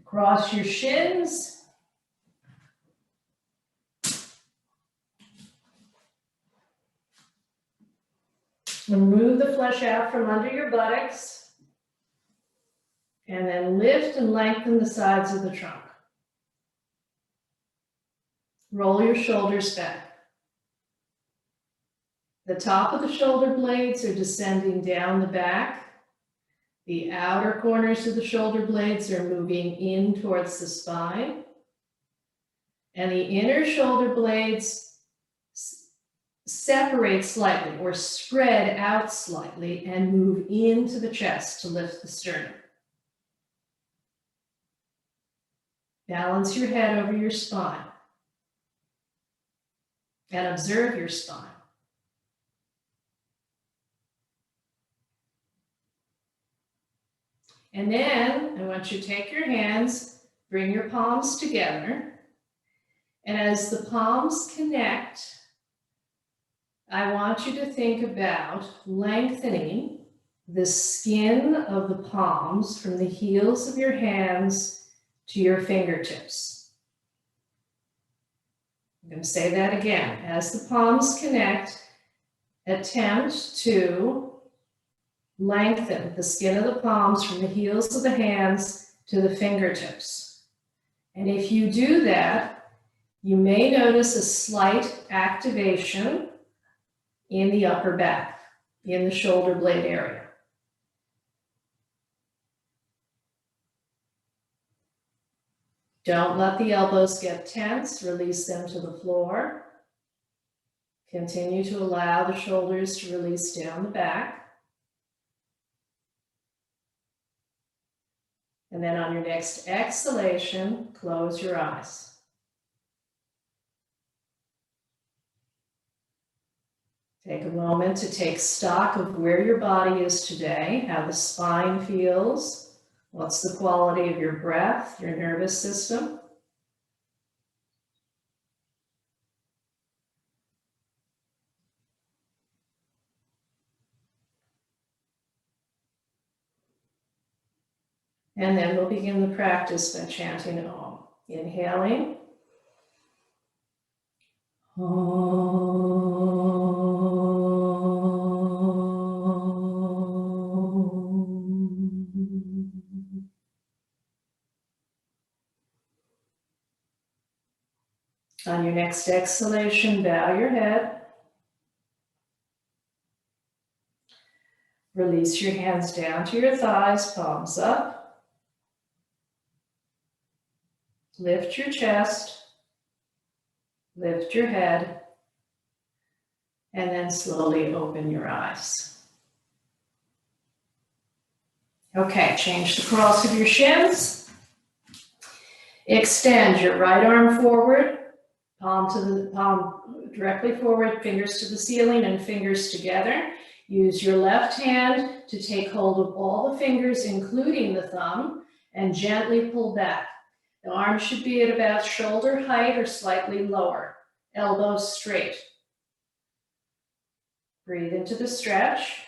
Cross your shins. And move the flesh out from under your buttocks. And then lift and lengthen the sides of the trunk. Roll your shoulders back. The top of the shoulder blades are descending down the back. The outer corners of the shoulder blades are moving in towards the spine. And the inner shoulder blades separate slightly or spread out slightly and move into the chest to lift the sternum. Balance your head over your spine and observe your spine. And then I want you to take your hands, bring your palms together, and as the palms connect, I want you to think about lengthening the skin of the palms from the heels of your hands to your fingertips. I'm going to say that again. As the palms connect, attempt to lengthen the skin of the palms from the heels of the hands to the fingertips. And if you do that, you may notice a slight activation in the upper back, in the shoulder blade area. Don't let the elbows get tense. Release them to the floor. Continue to allow the shoulders to release down the back. And then on your next exhalation, close your eyes. Take a moment to take stock of where your body is today, how the spine feels, what's the quality of your breath, your nervous system. And then we'll begin the practice by chanting Om. Inhaling. Om. On your next exhalation, bow your head. Release your hands down to your thighs, palms up. Lift your chest, lift your head, and then slowly open your eyes. Okay, change the cross of your shins. Extend your right arm forward, palm directly forward, fingers to the ceiling and fingers together. Use your left hand to take hold of all the fingers, including the thumb, and gently pull back. The arm should be at about shoulder height or slightly lower, elbows straight. Breathe into the stretch.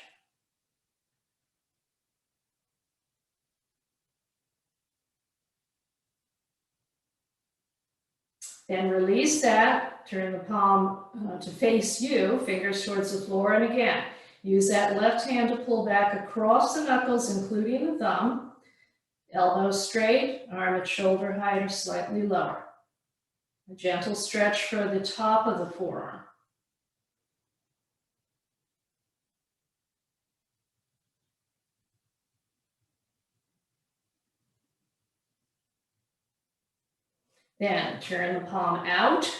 Then release that, turn the palm to face you, fingers towards the floor, and again, use that left hand to pull back across the knuckles, including the thumb. Elbows straight, arm at shoulder height or slightly lower. A gentle stretch for the top of the forearm. Then turn the palm out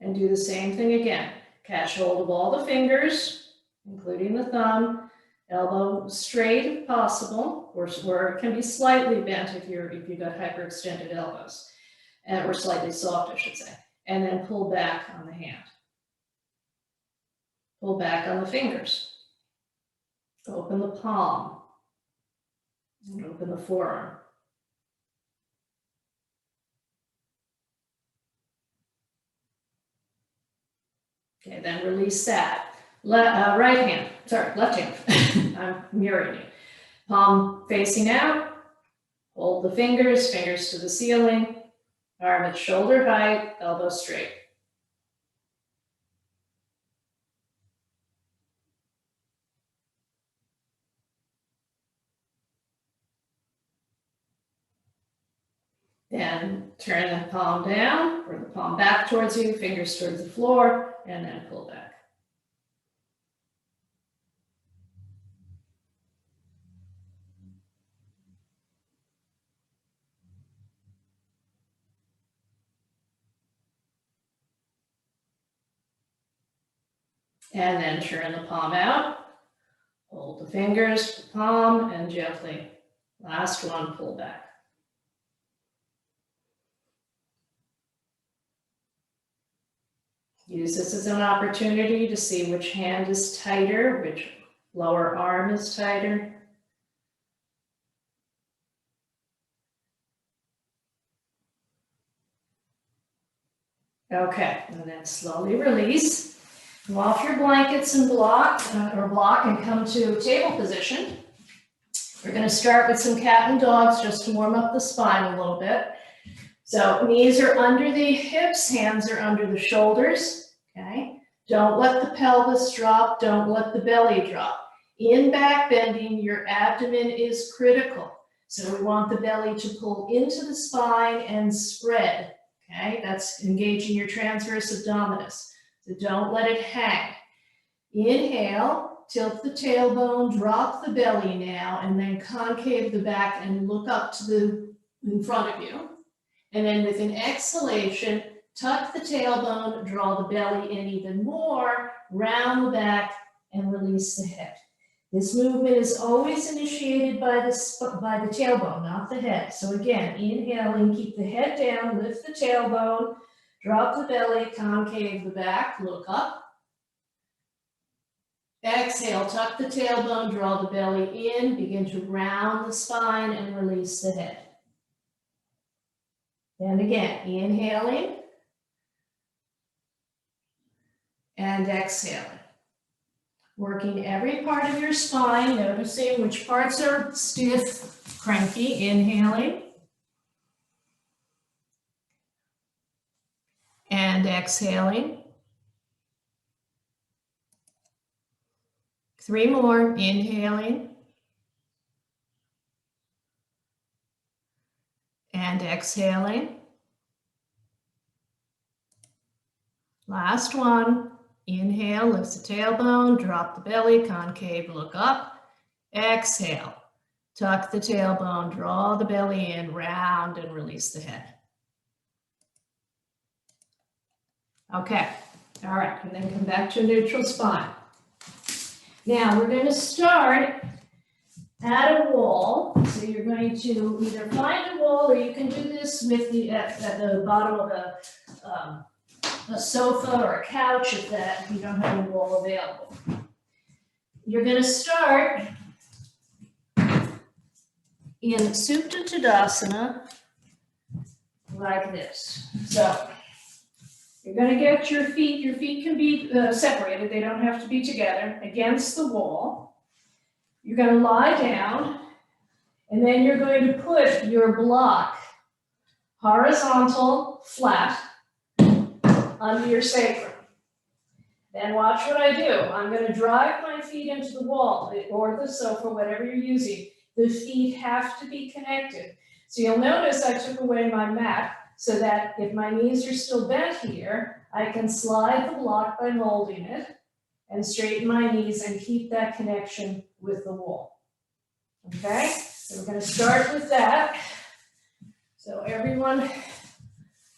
and do the same thing again. Catch hold of all the fingers, including the thumb, elbow straight if possible, or it can be slightly bent if you've got hyperextended elbows, or slightly soft, I should say. And then pull back on the hand. Pull back on the fingers. Open the palm. And open the forearm. Okay, then release that. Left hand. I'm mirroring you. Palm facing out, Hold the fingers, fingers to the ceiling, arm at shoulder height, elbow straight. Then turn the palm down, or the palm back towards you, fingers towards the floor, and then pull back. And then turn the palm out, hold the fingers, the palm, and gently, last one, pull back. Use this as an opportunity to see which hand is tighter, which lower arm is tighter. Okay, and then slowly release. Come off your blankets and block and come to table position. We're going to start with some cat and dogs just to warm up the spine a little bit. So knees are under the hips, hands are under the shoulders, okay? Don't let the pelvis drop, don't let the belly drop. In back bending, your abdomen is critical. So we want the belly to pull into the spine and spread, okay? That's engaging your transverse abdominis. So don't let it hang. Inhale, tilt the tailbone, drop the belly now, and then concave the back and look up to in front of you. And then with an exhalation, tuck the tailbone, draw the belly in even more, round the back, and release the head. This movement is always initiated by the tailbone, not the head. So again, inhaling, keep the head down, lift the tailbone, drop the belly, concave the back, look up. Exhale, tuck the tailbone, draw the belly in, begin to round the spine and release the head. And again, inhaling and exhaling. Working every part of your spine, noticing which parts are stiff, cranky, inhaling. And exhaling. 3 more, inhaling. And exhaling. Last one, inhale, lift the tailbone, drop the belly, concave, look up. Exhale, tuck the tailbone, draw the belly in, round and release the head. Okay, all right, and then come back to a neutral spine. Now we're going to start at a wall. So you're going to either find a wall, or you can do this with at the bottom of a sofa or a couch if you don't have a wall available. You're going to start in Supta Tadasana like this. So you're going to get your feet can be separated, they don't have to be together, against the wall. You're going to lie down, and then you're going to put your block horizontal, flat, under your sacrum. Then watch what I do. I'm going to drive my feet into the wall or the sofa, whatever you're using. The feet have to be connected. So you'll notice I took away my mat so that if my knees are still bent here, I can slide the block by holding it and straighten my knees and keep that connection with the wall. Okay, so we're going to start with that. So everyone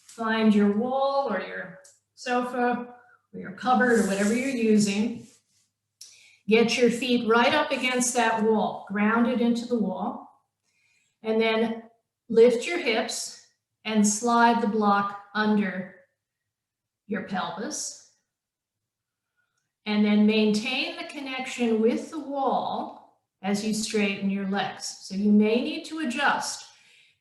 find your wall or your sofa or your cupboard or whatever you're using. Get your feet right up against that wall, grounded into the wall, and then lift your hips and slide the block under your pelvis. And then maintain the connection with the wall as you straighten your legs. So you may need to adjust.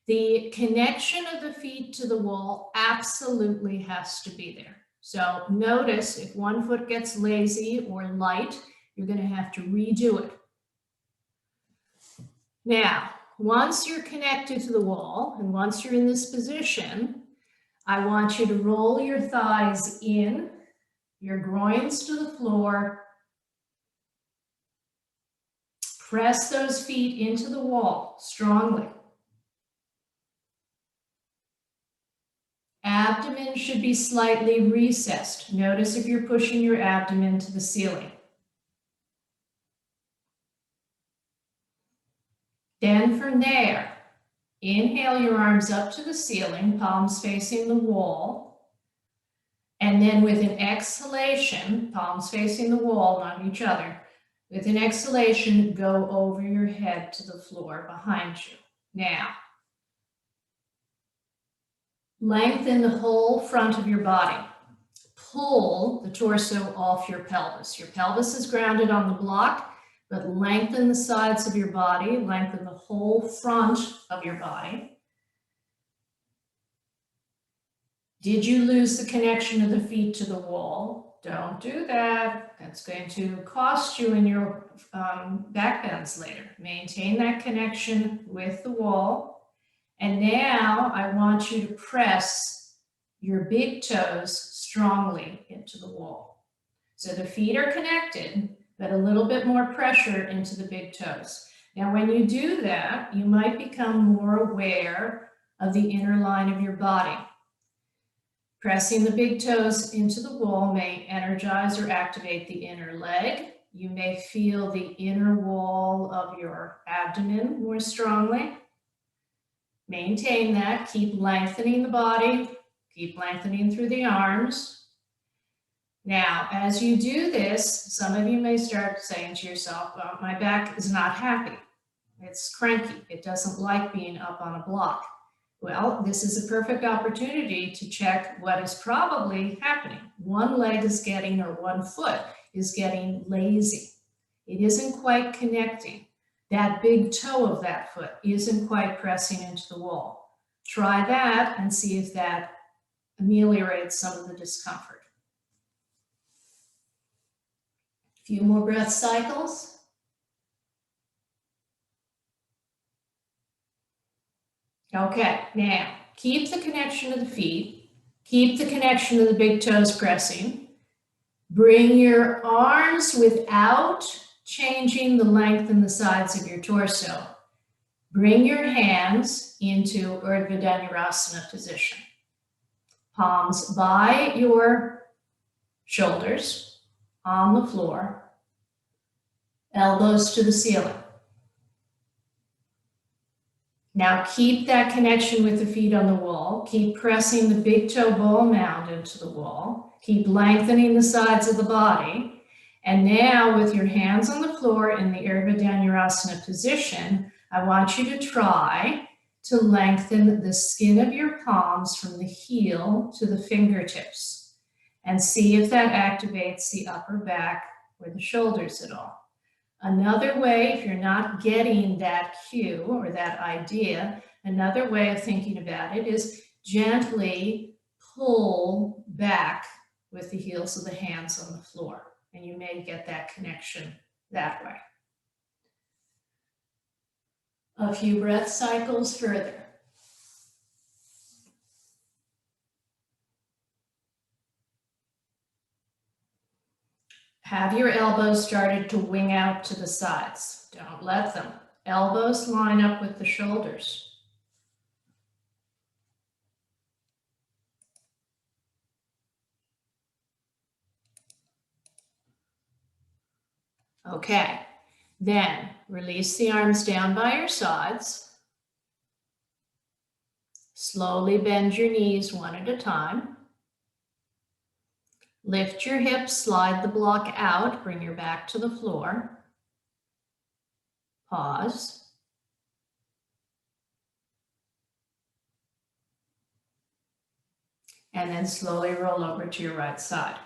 The connection of the feet to the wall absolutely has to be there. So notice if one foot gets lazy or light, you're going to have to redo it. Now, once you're connected to the wall and once you're in this position, I want you to roll your thighs in, your groins to the floor. Press those feet into the wall strongly. Abdomen should be slightly recessed. Notice if you're pushing your abdomen to the ceiling. Then from there, inhale your arms up to the ceiling, palms facing the wall. And then with an exhalation, palms facing the wall, not each other. With an exhalation, go over your head to the floor behind you. Now, lengthen the whole front of your body. Pull the torso off your pelvis. Your pelvis is grounded on the block, but lengthen the sides of your body, lengthen the whole front of your body. Did you lose the connection of the feet to the wall? Don't do that. That's going to cost you in your back bends later. Maintain that connection with the wall. And now I want you to press your big toes strongly into the wall. So the feet are connected, but a little bit more pressure into the big toes. Now, when you do that, you might become more aware of the inner line of your body. Pressing the big toes into the wall may energize or activate the inner leg. You may feel the inner wall of your abdomen more strongly. Maintain that. Keep lengthening the body. Keep lengthening through the arms. Now, as you do this, some of you may start saying to yourself, well, my back is not happy. It's cranky. It doesn't like being up on a block. Well, this is a perfect opportunity to check what is probably happening. One leg is getting, or one foot is getting lazy. It isn't quite connecting. That big toe of that foot isn't quite pressing into the wall. Try that and see if that ameliorates some of the discomfort. A few more breath cycles. Okay, now keep the connection of the feet, keep the connection of the big toes pressing. Bring your arms without changing the length and the sides of your torso. Bring your hands into Urdhva Dhanurasana position. Palms by your shoulders on the floor, elbows to the ceiling. Now keep that connection with the feet on the wall. Keep pressing the big toe ball mound into the wall. Keep lengthening the sides of the body. And now with your hands on the floor in the Urdhva Dhanurasana position, I want you to try to lengthen the skin of your palms from the heel to the fingertips and see if that activates the upper back or the shoulders at all. Another way, if you're not getting that cue or that idea, another way of thinking about it is gently pull back with the heels of the hands on the floor, and you may get that connection that way. A few breath cycles further. Have your elbows started to wing out to the sides? Don't let them. Elbows line up with the shoulders. Okay, then release the arms down by your sides. Slowly bend your knees one at a time. Lift your hips, slide the block out, bring your back to the floor. Pause. And then slowly roll over to your right side.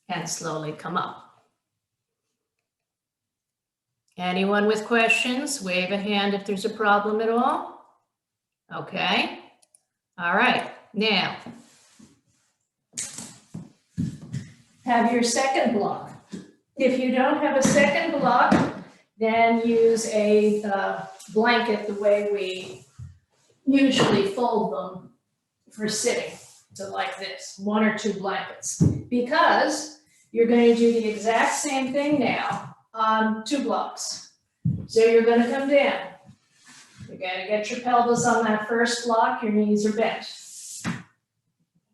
And slowly come up. Anyone with questions? Wave a hand if there's a problem at all. Okay. All right. Now, have your second block. If you don't have a second block, then use a blanket the way we usually fold them for sitting, so like this, 1 or 2 blankets. Because you're going to do the exact same thing now on 2 blocks. So you're going to come down. You're going to get your pelvis on that first block, your knees are bent.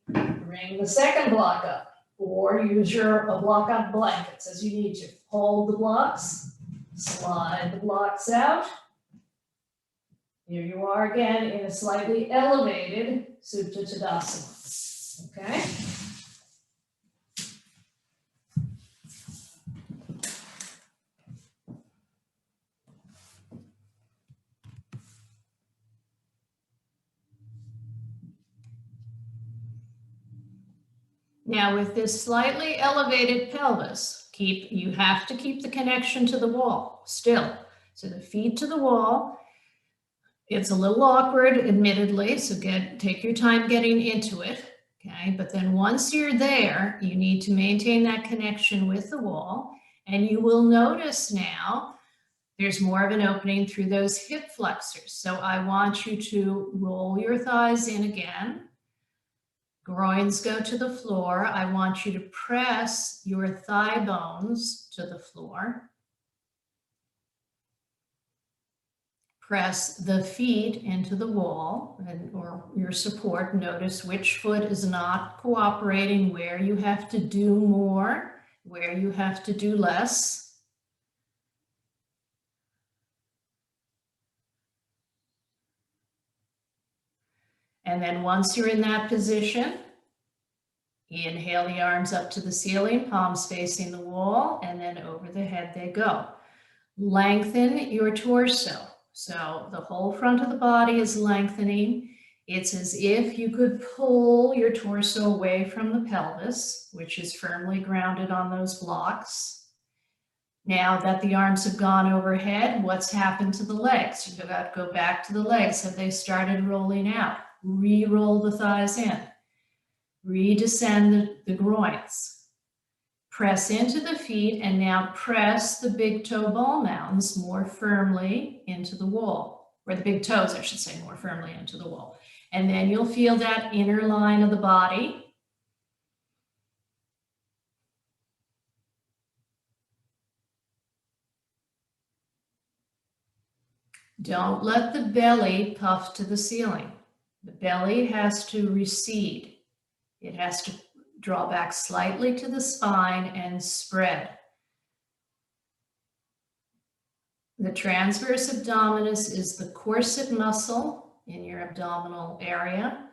Bring the second block up, or use a block on blankets as you need to. Hold the blocks, slide the blocks out. Here you are again in a slightly elevated Supta Tadasana, okay? Now with this slightly elevated pelvis, you have to keep the connection to the wall still. So the feet to the wall. It's a little awkward, admittedly, so take your time getting into it, okay? But then once you're there, you need to maintain that connection with the wall, and you will notice now there's more of an opening through those hip flexors. So I want you to roll your thighs in again. Groins go to the floor. I want you to press your thigh bones to the floor. Press the feet into the wall or your support. Notice which foot is not cooperating, where you have to do more, where you have to do less. And then once you're in that position, inhale the arms up to the ceiling, palms facing the wall, and then over the head they go. Lengthen your torso. So the whole front of the body is lengthening. It's as if you could pull your torso away from the pelvis, which is firmly grounded on those blocks. Now that the arms have gone overhead, what's happened to the legs? You've got to go back to the legs. Have they started rolling out? Re-roll the thighs in. Redescend the groins. Press into the feet and now press the big toe ball mounds more firmly into the wall, or the big toes, I should say, more firmly into the wall. And then you'll feel that inner line of the body. Don't let the belly puff to the ceiling. The belly has to recede. It has to draw back slightly to the spine and spread. The transverse abdominis is the corset muscle in your abdominal area,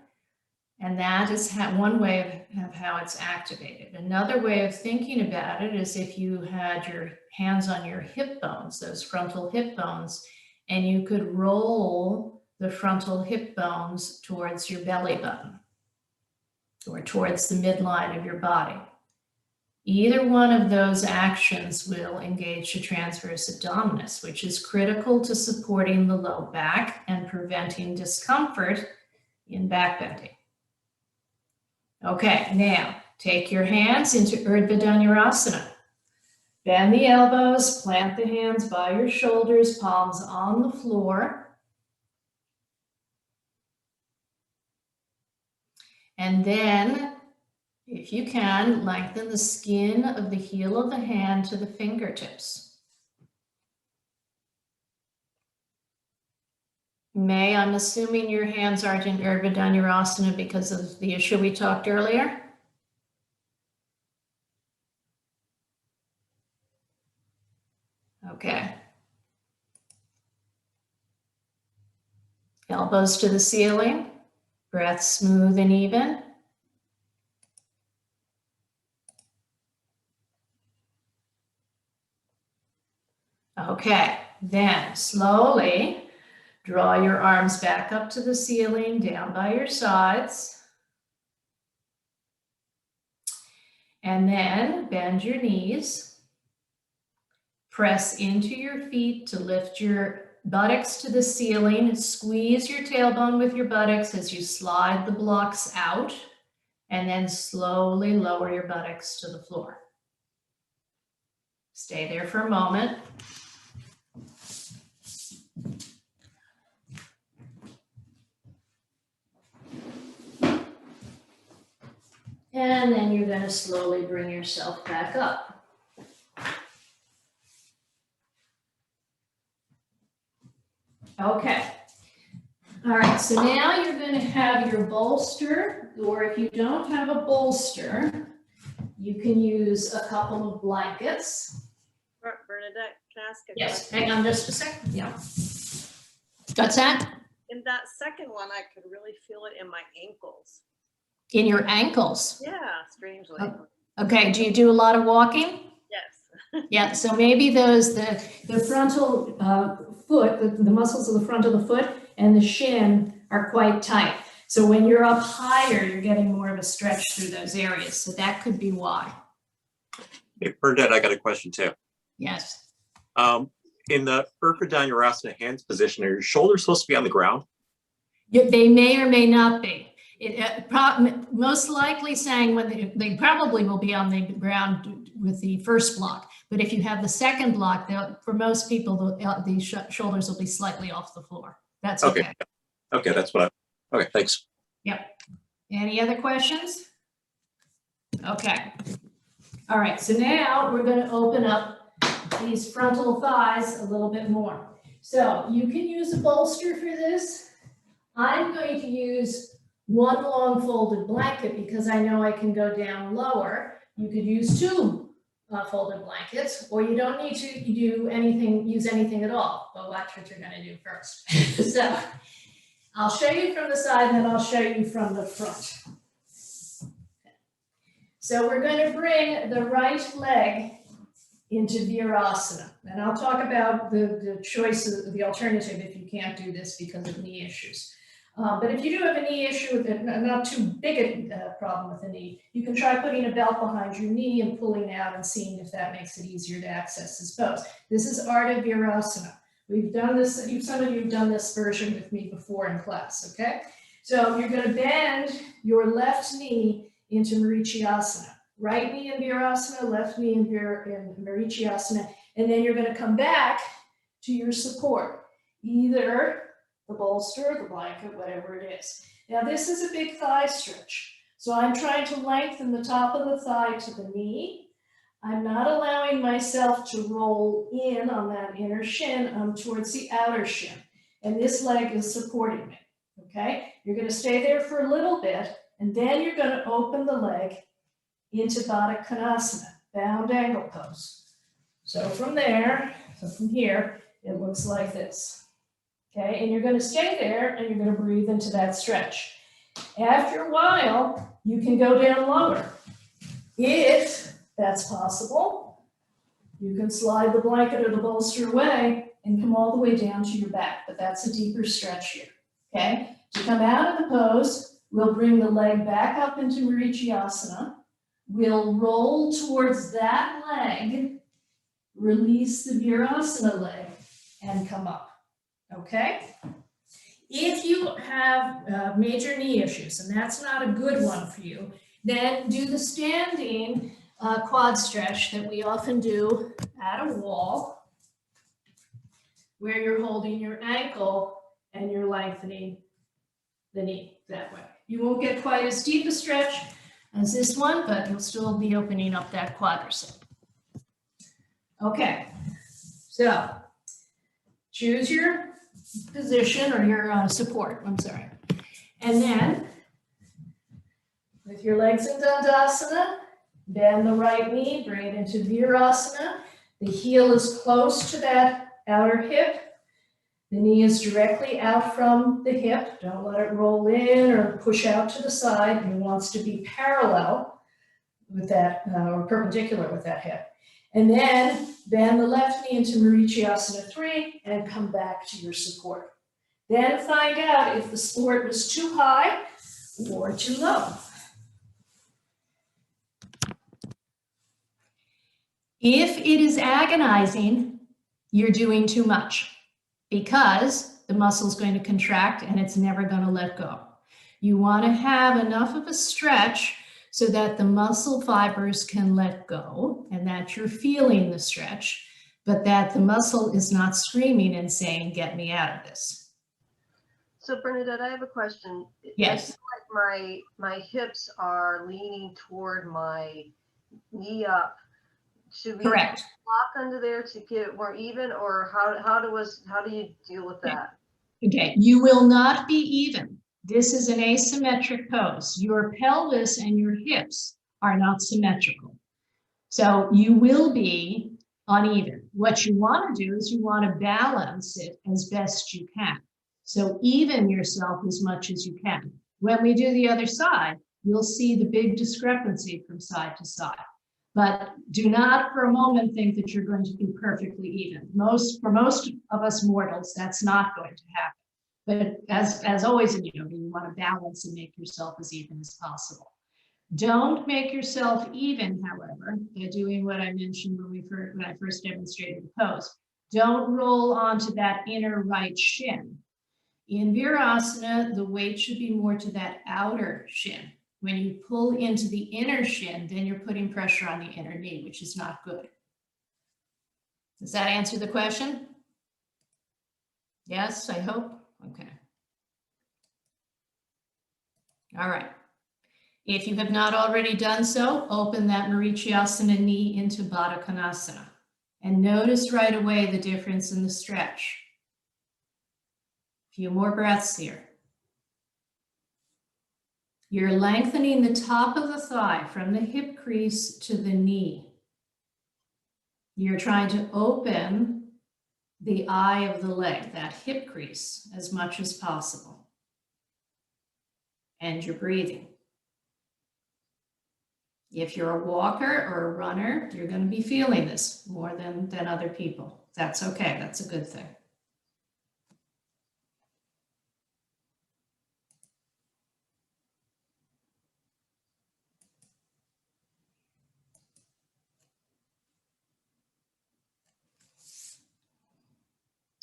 and that is one way of how it's activated. Another way of thinking about it is if you had your hands on your hip bones, those frontal hip bones, and you could roll the frontal hip bones towards your belly button or towards the midline of your body. Either one of those actions will engage the transverse abdominis, which is critical to supporting the low back and preventing discomfort in back bending. Okay, now take your hands into Urdhva Dhanurasana. Bend the elbows, plant the hands by your shoulders, palms on the floor. And then, if you can, lengthen the skin of the heel of the hand to the fingertips. May, I'm assuming your hands aren't in Urdhva Dhanurasana because of the issue we talked earlier? Okay. Elbows to the ceiling. Breath smooth and even. Okay, then slowly draw your arms back up to the ceiling, down by your sides. And then bend your knees. Press into your feet to lift your buttocks to the ceiling. Squeeze your tailbone with your buttocks as you slide the blocks out, and then slowly lower your buttocks to the floor. Stay there for a moment. And then you're going to slowly bring yourself back up. Okay. All right, so now you're going to have your bolster, or if you don't have a bolster, you can use a couple of blankets. Bernadette, can I ask a Yes, question? hang on just a second. Yeah. What's that? In that second one, I could really feel it in my ankles. In your ankles. Yeah, strangely. Oh. Okay, do you do a lot of walking? Yes. Yeah, so maybe the frontal foot, the muscles of the front of the foot and the shin are quite tight. So when you're up higher, you're getting more of a stretch through those areas. So that could be why. Hey, Bernadette, I got a question too. Yes. In the Urdhva hands position, are your shoulders supposed to be on the ground? They may or may not be. Most likely saying when they probably will be on the ground with the first block. But if you have the second block, for most people, the shoulders will be slightly off the floor. That's okay. Okay, that's what okay, thanks. Yep. Any other questions? Okay. All right, so now we're going to open up these frontal thighs a little bit more. So you can use a bolster for this. I'm going to use one long folded blanket because I know I can go down lower. You could use two folded blankets, or you don't need to use anything at all. But watch what you're going to do first. So I'll show you from the side, and then I'll show you from the front. So we're going to bring the right leg into Virasana. And I'll talk about the choices, the alternative if you can't do this because of knee issues. But if you do have a knee issue, not too big a problem with the knee, you can try putting a belt behind your knee and pulling out and seeing if that makes it easier to access this pose. This is Ardha Virasana. We've done this, some of you have done this version with me before in class, okay? So you're going to bend your left knee into Marichyasana. Right knee in Virasana, left knee in Marichyasana, and then you're going to come back to your support, either the bolster, the blanket, whatever it is. Now this is a big thigh stretch, so I'm trying to lengthen the top of the thigh to the knee. I'm not allowing myself to roll in on that inner shin. I'm towards the outer shin, and this leg is supporting me, okay? You're going to stay there for a little bit, and then you're going to open the leg into Baddha Konasana, bound angle pose. So from here, it looks like this. Okay, and you're going to stay there and you're going to breathe into that stretch. After a while, you can go down lower. If that's possible, you can slide the blanket or the bolster away and come all the way down to your back, but that's a deeper stretch here. Okay, to come out of the pose, we'll bring the leg back up into Marichyasana. We'll roll towards that leg, release the Virasana leg, and come up. Okay? If you have major knee issues, and that's not a good one for you, then do the standing quad stretch that we often do at a wall, where you're holding your ankle and you're lengthening the knee that way. You won't get quite as deep a stretch as this one, but you'll still be opening up that quadricep. Okay, so choose your position or your support, I'm sorry. And then with your legs in Dandasana, bend the right knee, bring it into Virasana. The heel is close to that outer hip. The knee is directly out from the hip. Don't let it roll in or push out to the side. It wants to be parallel with that, or perpendicular with that hip. And then bend the left knee into Marichyasana 3 and come back to your support. Then find out if the support was too high or too low. If it is agonizing, you're doing too much because the muscle is going to contract and it's never going to let go. You want to have enough of a stretch so that the muscle fibers can let go and that you're feeling the stretch, but that the muscle is not screaming and saying, get me out of this. So Bernadette, I have a question. Yes. I feel like my hips are leaning toward my knee up. Should we Correct. lock under there to get it more even, or how do you deal with that? Okay, you will not be even. This is an asymmetric pose. Your pelvis and your hips are not symmetrical. So you will be uneven. What you want to do is you want to balance it as best you can. So even yourself as much as you can. When we do the other side, you'll see the big discrepancy from side to side. But do not for a moment think that you're going to be perfectly even. For most of us mortals, that's not going to happen. But as always in yoga, you want to balance and make yourself as even as possible. Don't make yourself even, however, by doing what I mentioned when I first demonstrated the pose. Don't roll onto that inner right shin. In Virasana, the weight should be more to that outer shin. When you pull into the inner shin, then you're putting pressure on the inner knee, which is not good. Does that answer the question? Yes, I hope. Okay. All right. If you have not already done so, open that Marichiasana knee into Baddha Konasana and notice right away the difference in the stretch. A few more breaths here. You're lengthening the top of the thigh from the hip crease to the knee. You're trying to open the eye of the leg, that hip crease, as much as possible. And you're breathing. If you're a walker or a runner, you're going to be feeling this more than other people. That's okay. That's a good thing.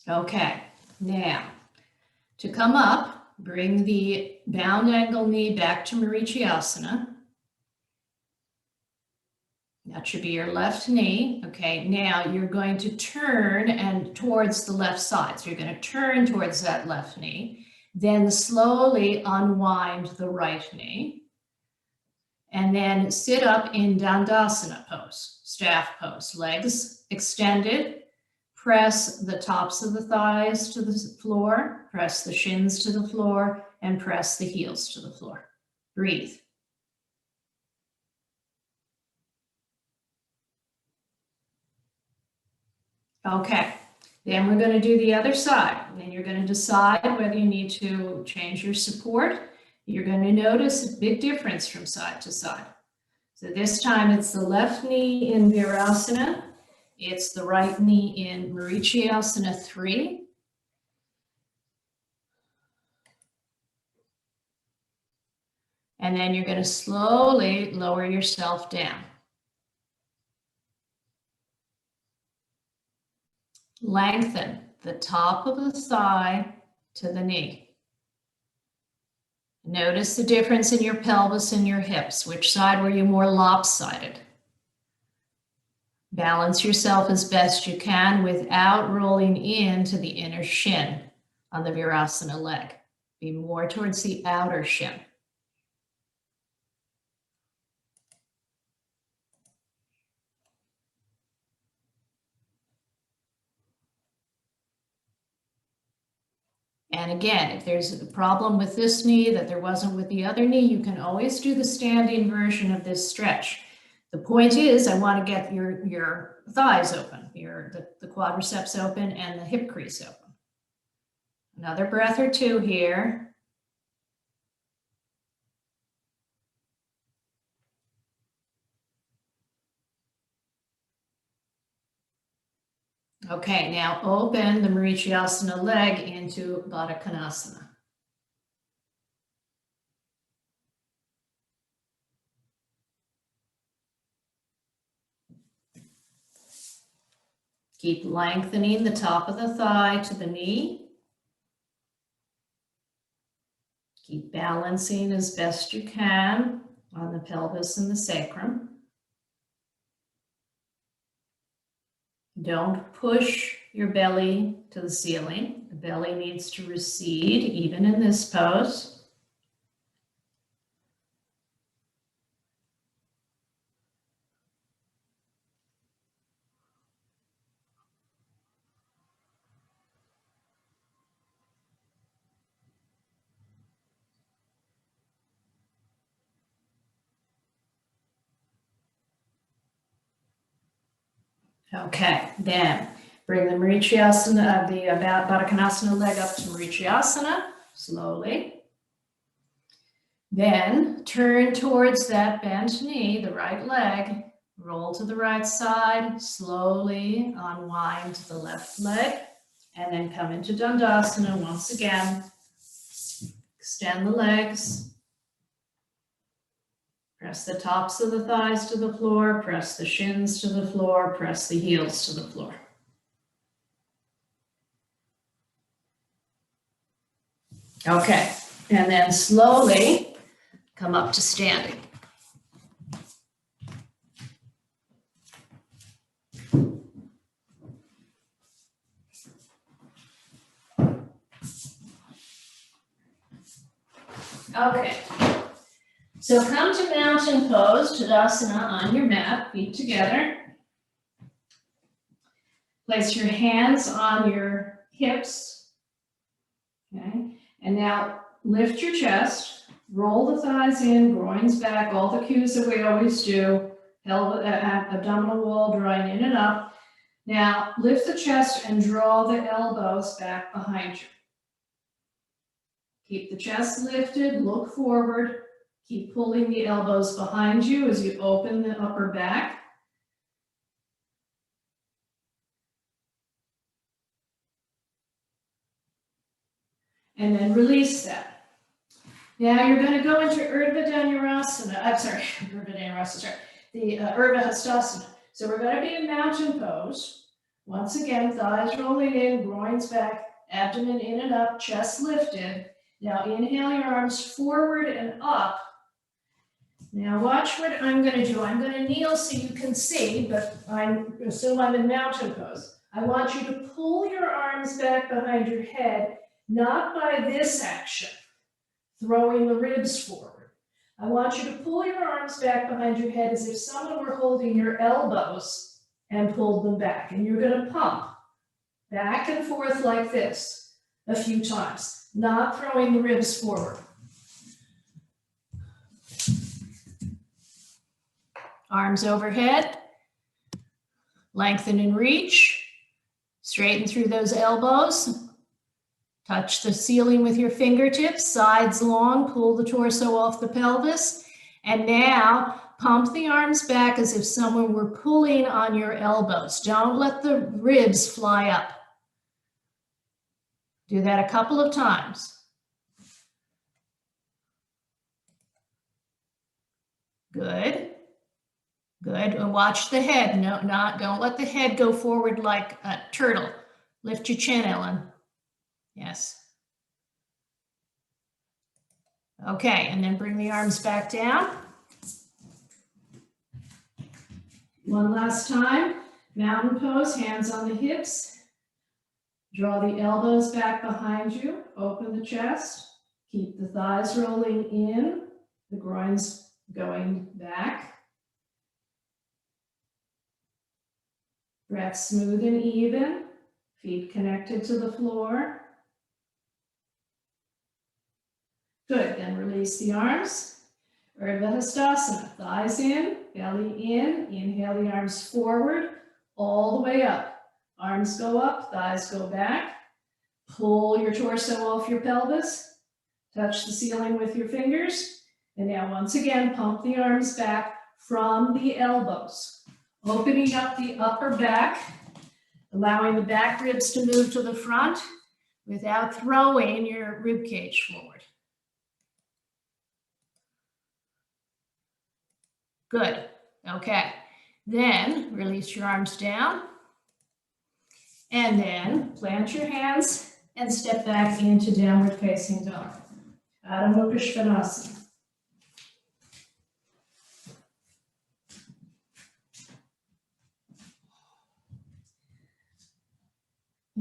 Okay, now to come up, bring the bound angle knee back to Marichiasana. That should be your left knee. Okay, now you're going to turn and towards the left side. So you're going to turn towards that left knee, then slowly unwind the right knee, and then sit up in Dandasana pose, staff pose, legs extended. Press the tops of the thighs to the floor, press the shins to the floor, and press the heels to the floor. Breathe. Okay, then we're going to do the other side. Then you're going to decide whether you need to change your support. You're going to notice a big difference from side to side. So this time it's the left knee in Virasana. It's the right knee in Marichiasana 3. And then you're going to slowly lower yourself down. Lengthen the top of the thigh to the knee. Notice the difference in your pelvis and your hips. Which side were you more lopsided? Balance yourself as best you can without rolling into the inner shin on the Virasana leg. Be more towards the outer shin. And again, if there's a problem with this knee that there wasn't with the other knee, you can always do the standing version of this stretch. The point is, I want to get your thighs open, the quadriceps open and the hip crease open. Another breath or two here. Okay, now open the Marichiasana leg into Baddha Konasana. Keep lengthening the top of the thigh to the knee. Keep balancing as best you can. on the pelvis and the sacrum. Don't push your belly to the ceiling. The belly needs to recede even in this pose. Okay, then bring the Marichiyasana, the Baddha Konasana leg up to Marichiyasana, slowly. Then turn towards that bent knee, the right leg, roll to the right side, slowly unwind the left leg, and then come into Dandasana once again. Extend the legs. Press the tops of the thighs to the floor, press the shins to the floor, press the heels to the floor. Okay, and then slowly come up to standing. Okay. So come to mountain pose, Tadasana on your mat, feet together. Place your hands on your hips. Okay, and now lift your chest, roll the thighs in, groins back, all the cues that we always do, abdominal wall drawing in and up. Now lift the chest and draw the elbows back behind you. Keep the chest lifted, look forward. Keep pulling the elbows behind you as you open the upper back. And then release that. Now you're going to go into Urdhva Dhanurasana. I'm sorry, Urdhva Dhanurasana, sorry. The Urdhva Hastasana. So we're going to be in mountain pose. Once again, thighs rolling in, groins back, abdomen in and up, chest lifted. Now inhale your arms forward and up. Now watch what I'm going to do. I'm going to kneel so you can see, but I assume I'm in mountain pose. I want you to pull your arms back behind your head, not by this action, throwing the ribs forward. I want you to pull your arms back behind your head as if someone were holding your elbows and pulled them back. And you're going to pump back and forth like this a few times, not throwing the ribs forward. Arms overhead, lengthen and reach, straighten through those elbows, touch the ceiling with your fingertips, sides long, pull the torso off the pelvis, and now pump the arms back as if someone were pulling on your elbows. Don't let the ribs fly up. Do that a couple of times. Good. Good, and watch the head. Don't let the head go forward like a turtle. Lift your chin, Ellen. Yes. Okay, and then bring the arms back down. One last time, mountain pose, hands on the hips. Draw the elbows back behind you, open the chest. Keep the thighs rolling in, the groins going back. Breath smooth and even, feet connected to the floor. Good, then release the arms. Urdhva Hastasana, thighs in, belly in, inhale the arms forward, all the way up. Arms go up, thighs go back. Pull your torso off your pelvis, touch the ceiling with your fingers. And now once again, pump the arms back from the elbows. Opening up the upper back, allowing the back ribs to move to the front without throwing your rib cage forward. Good. Okay. Then release your arms down. And then plant your hands and step back into downward facing dog. Adho Mukha Svanasana.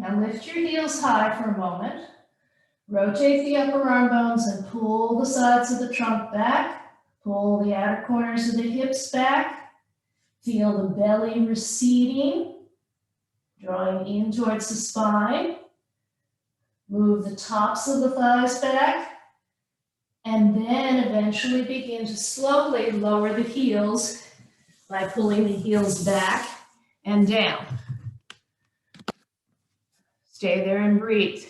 Now lift your heels high for a moment. Rotate the upper arm bones and pull the sides of the trunk back. Pull the outer corners of the hips back. Feel the belly receding, drawing in towards the spine. Move the tops of the thighs back. And then eventually begin to slowly lower the heels by pulling the heels back and down. Stay there and breathe.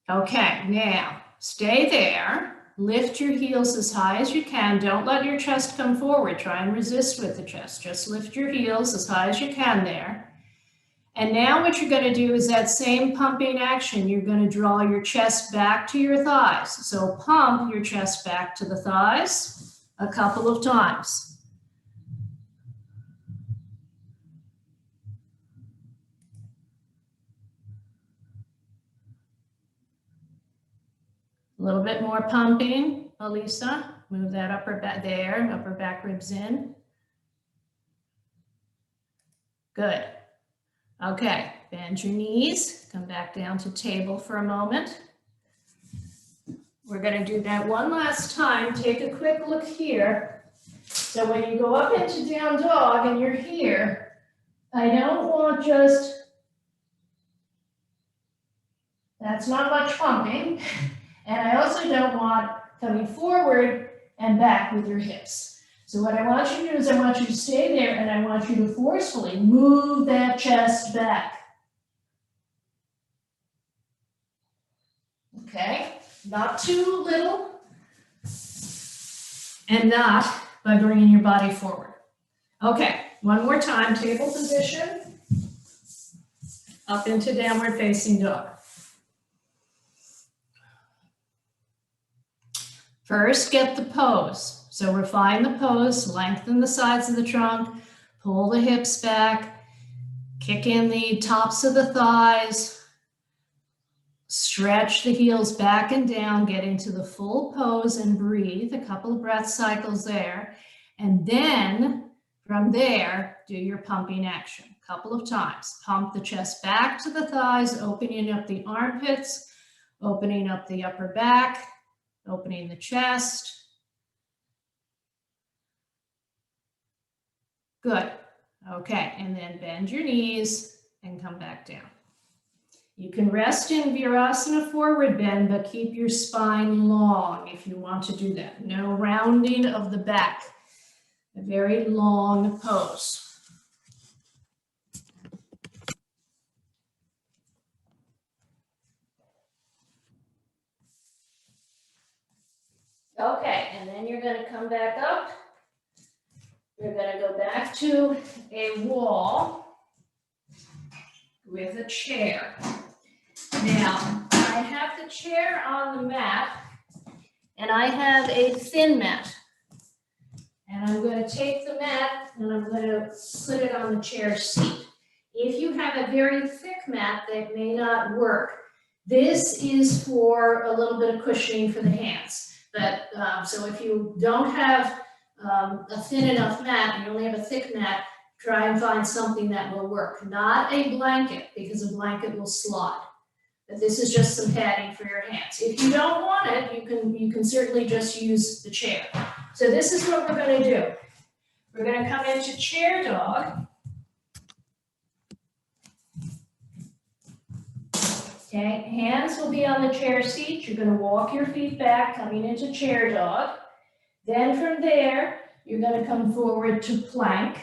Okay, now stay there. Lift your heels as high as you can. Don't let your chest come forward. Try and resist with the chest. Just lift your heels as high as you can there. And now what you're going to do is that same pumping action. You're going to draw your chest back to your thighs. So pump your chest back to the thighs a couple of times. A little bit more pumping, Elisa. Move that upper back there, upper back ribs in. Good. Okay, bend your knees. Come back down to table for a moment. We're going to do that one last time. Take a quick look here. So when you go up into down dog and you're here, I don't want just, that's not much pumping. And I also don't want coming forward and back with your hips. So what I want you to do is I want you to stay there and I want you to forcefully move that chest back. Okay, not too little and not by bringing your body forward. Okay, one more time, table position, up into downward facing dog. First, get the pose. So refine the pose, lengthen the sides of the trunk, pull the hips back, kick in the tops of the thighs, stretch the heels back and down, get into the full pose and breathe, a couple of breath cycles there. And then from there, do your pumping action, a couple of times. Pump the chest back to the thighs, opening up the armpits, opening up the upper back, opening the chest. Good. Okay, and then bend your knees and come back down. You can rest in Virasana forward bend, but keep your spine long if you want to do that. No rounding of the back. A very long pose. Okay, and then you're going to come back up. You're going to go back to a wall with a chair. Now, I have the chair on the mat, and I have a thin mat. And I'm going to take the mat, and I'm going to put it on the chair seat. If you have a very thick mat, that may not work. This is for a little bit of cushioning for the hands. But so if you don't have a thin enough mat, and you only have a thick mat, try and find something that will work. Not a blanket, because a blanket will slide. But this is just some padding for your hands. If you don't want it, you can certainly just use the chair. So this is what we're going to do. We're going to come into chair dog. Okay, hands will be on the chair seat. You're going to walk your feet back, coming into chair dog. Then from there, you're going to come forward to plank.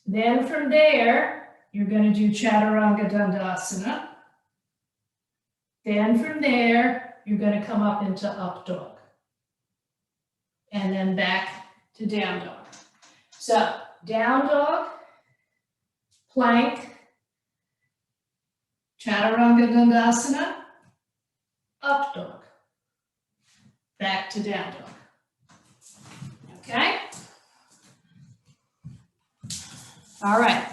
Then from there, you're going to do Chaturanga Dandasana. Then from there, you're going to come up into up dog. And then back to down dog. So down dog, plank, Chaturanga Dandasana, up dog, back to down dog. Okay? All right,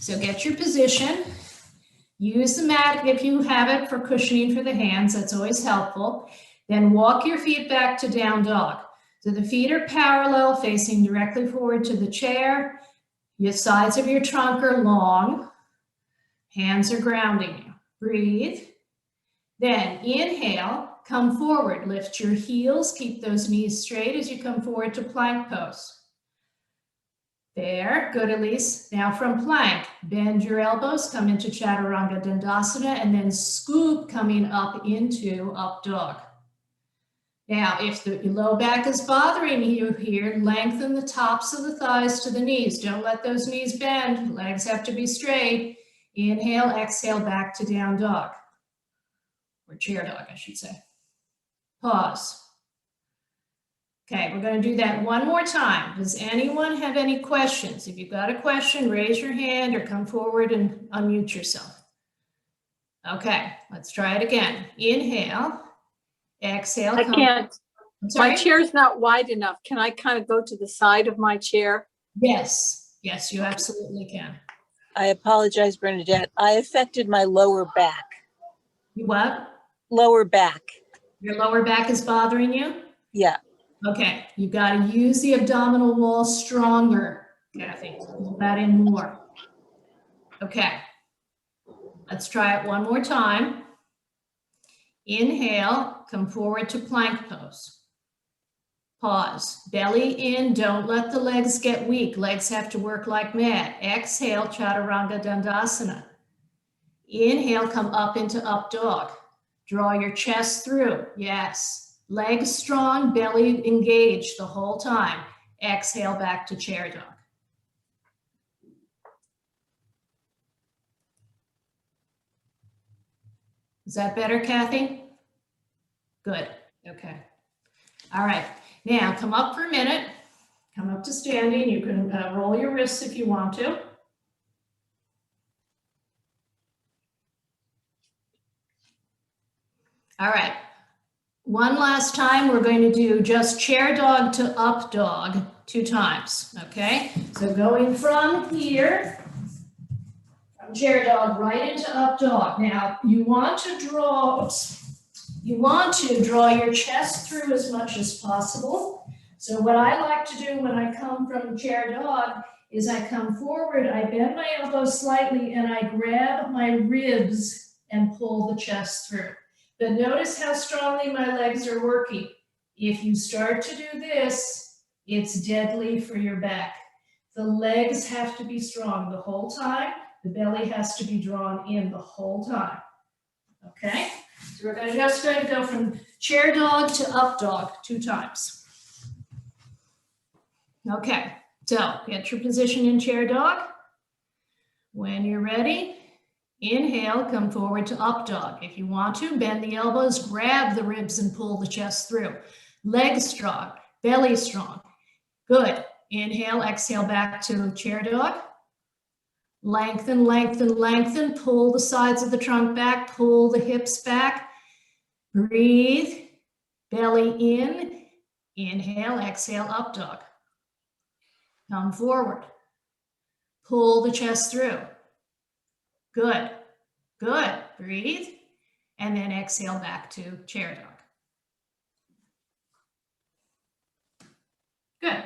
so get your position. Use the mat if you have it for cushioning for the hands, that's always helpful. Then walk your feet back to down dog. So the feet are parallel, facing directly forward to the chair. Your sides of your trunk are long. Hands are grounding you. Breathe. Then inhale, come forward. Lift your heels, keep those knees straight as you come forward to plank pose. There, good, Elise. Now from plank, bend your elbows, come into Chaturanga Dandasana, and then scoop coming up into up dog. Now, if the low back is bothering you here, lengthen the tops of the thighs to the knees. Don't let those knees bend. Legs have to be straight. Inhale, exhale, back to down dog. Or chair dog, I should say. Pause. Okay, we're going to do that one more time. Does anyone have any questions? If you've got a question, raise your hand or come forward and unmute yourself. Okay, let's try it again. Inhale, exhale. I can't. Sorry? My chair's not wide enough. Can I kind of go to the side of my chair? Yes, yes, you absolutely can. I apologize, Bernadette. I affected my lower back. You what? Lower back. Your lower back is bothering you? Yeah. Okay, you've got to use the abdominal wall stronger, Kathy. Pull that in more. Okay, let's try it one more time. Inhale, come forward to plank pose. Pause, belly in, don't let the legs get weak. Legs have to work like mad. Exhale, Chaturanga Dandasana. Inhale, come up into up dog. Draw your chest through, yes. Legs strong, belly engaged the whole time. Exhale, back to chair dog. Is that better, Kathy? Good, okay. All right, now come up for a minute. Come up to standing. You can roll your wrists if you want to. All right. One last time, we're going to do just chair dog to up dog 2 times, okay? So going from here, from chair dog right into up dog. Now, you want to draw your chest through as much as possible. So what I like to do when I come from chair dog is I come forward, I bend my elbows slightly, and I grab my ribs and pull the chest through. But notice how strongly my legs are working. If you start to do this, it's deadly for your back. The legs have to be strong the whole time. The belly has to be drawn in the whole time. Okay? So we're just going to go from chair dog to up dog 2 times. Okay, so get your position in chair dog. When you're ready, inhale, come forward to up dog. If you want to, bend the elbows, grab the ribs and pull the chest through. Legs strong, belly strong. Good. Inhale, exhale back to chair dog. Lengthen, lengthen, lengthen. Pull the sides of the trunk back, pull the hips back. Breathe, belly in. Inhale, exhale, up dog. Come forward. Pull the chest through. Good, good. Breathe, and then exhale back to chair dog. Good.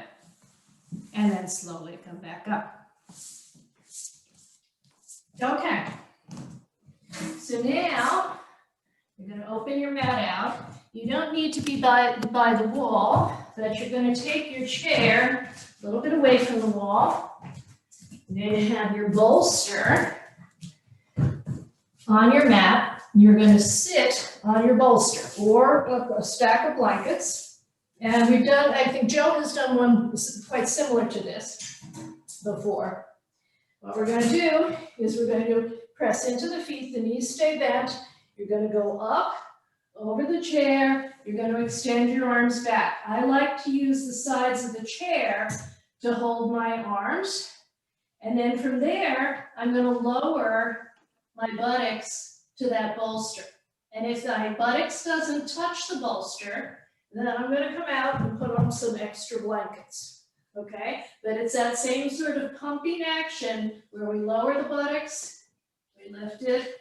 And then slowly come back up. Okay. So now you're going to open your mat out. You don't need to be by the wall, but you're going to take your chair a little bit away from the wall. You're going to have your bolster on your mat. You're going to sit on your bolster or a stack of blankets. And we've done, I think Joan has done one quite similar to this before. What we're going to do is we're going to press into the feet, the knees stay bent. You're going to go up over the chair. You're going to extend your arms back. I like to use the sides of the chair to hold my arms. And then from there, I'm going to lower my buttocks to that bolster. And if my buttocks doesn't touch the bolster, then I'm going to come out and put on some extra blankets. Okay, but it's that same sort of pumping action where we lower the buttocks, we lift it,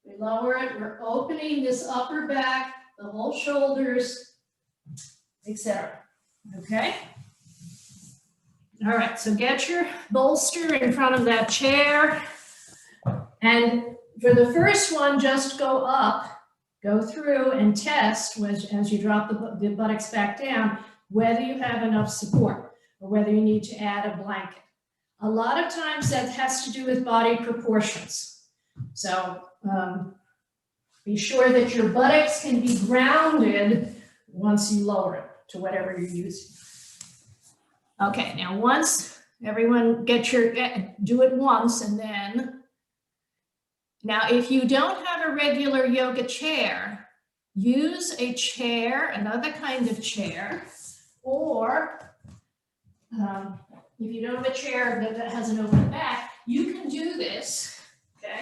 we lower it, we're opening this upper back, the whole shoulders, etc. Okay? All right, so get your bolster in front of that chair. And for the first one, just go up, go through and test as you drop the buttocks back down, whether you have enough support or whether you need to add a blanket. A lot of times that has to do with body proportions. So be sure that your buttocks can be grounded once you lower it to whatever you're using. Okay, now once everyone do it once, and then, now if you don't have a regular yoga chair, use a chair, another kind of chair, or if you don't have a chair that has an open back, you can do this, okay?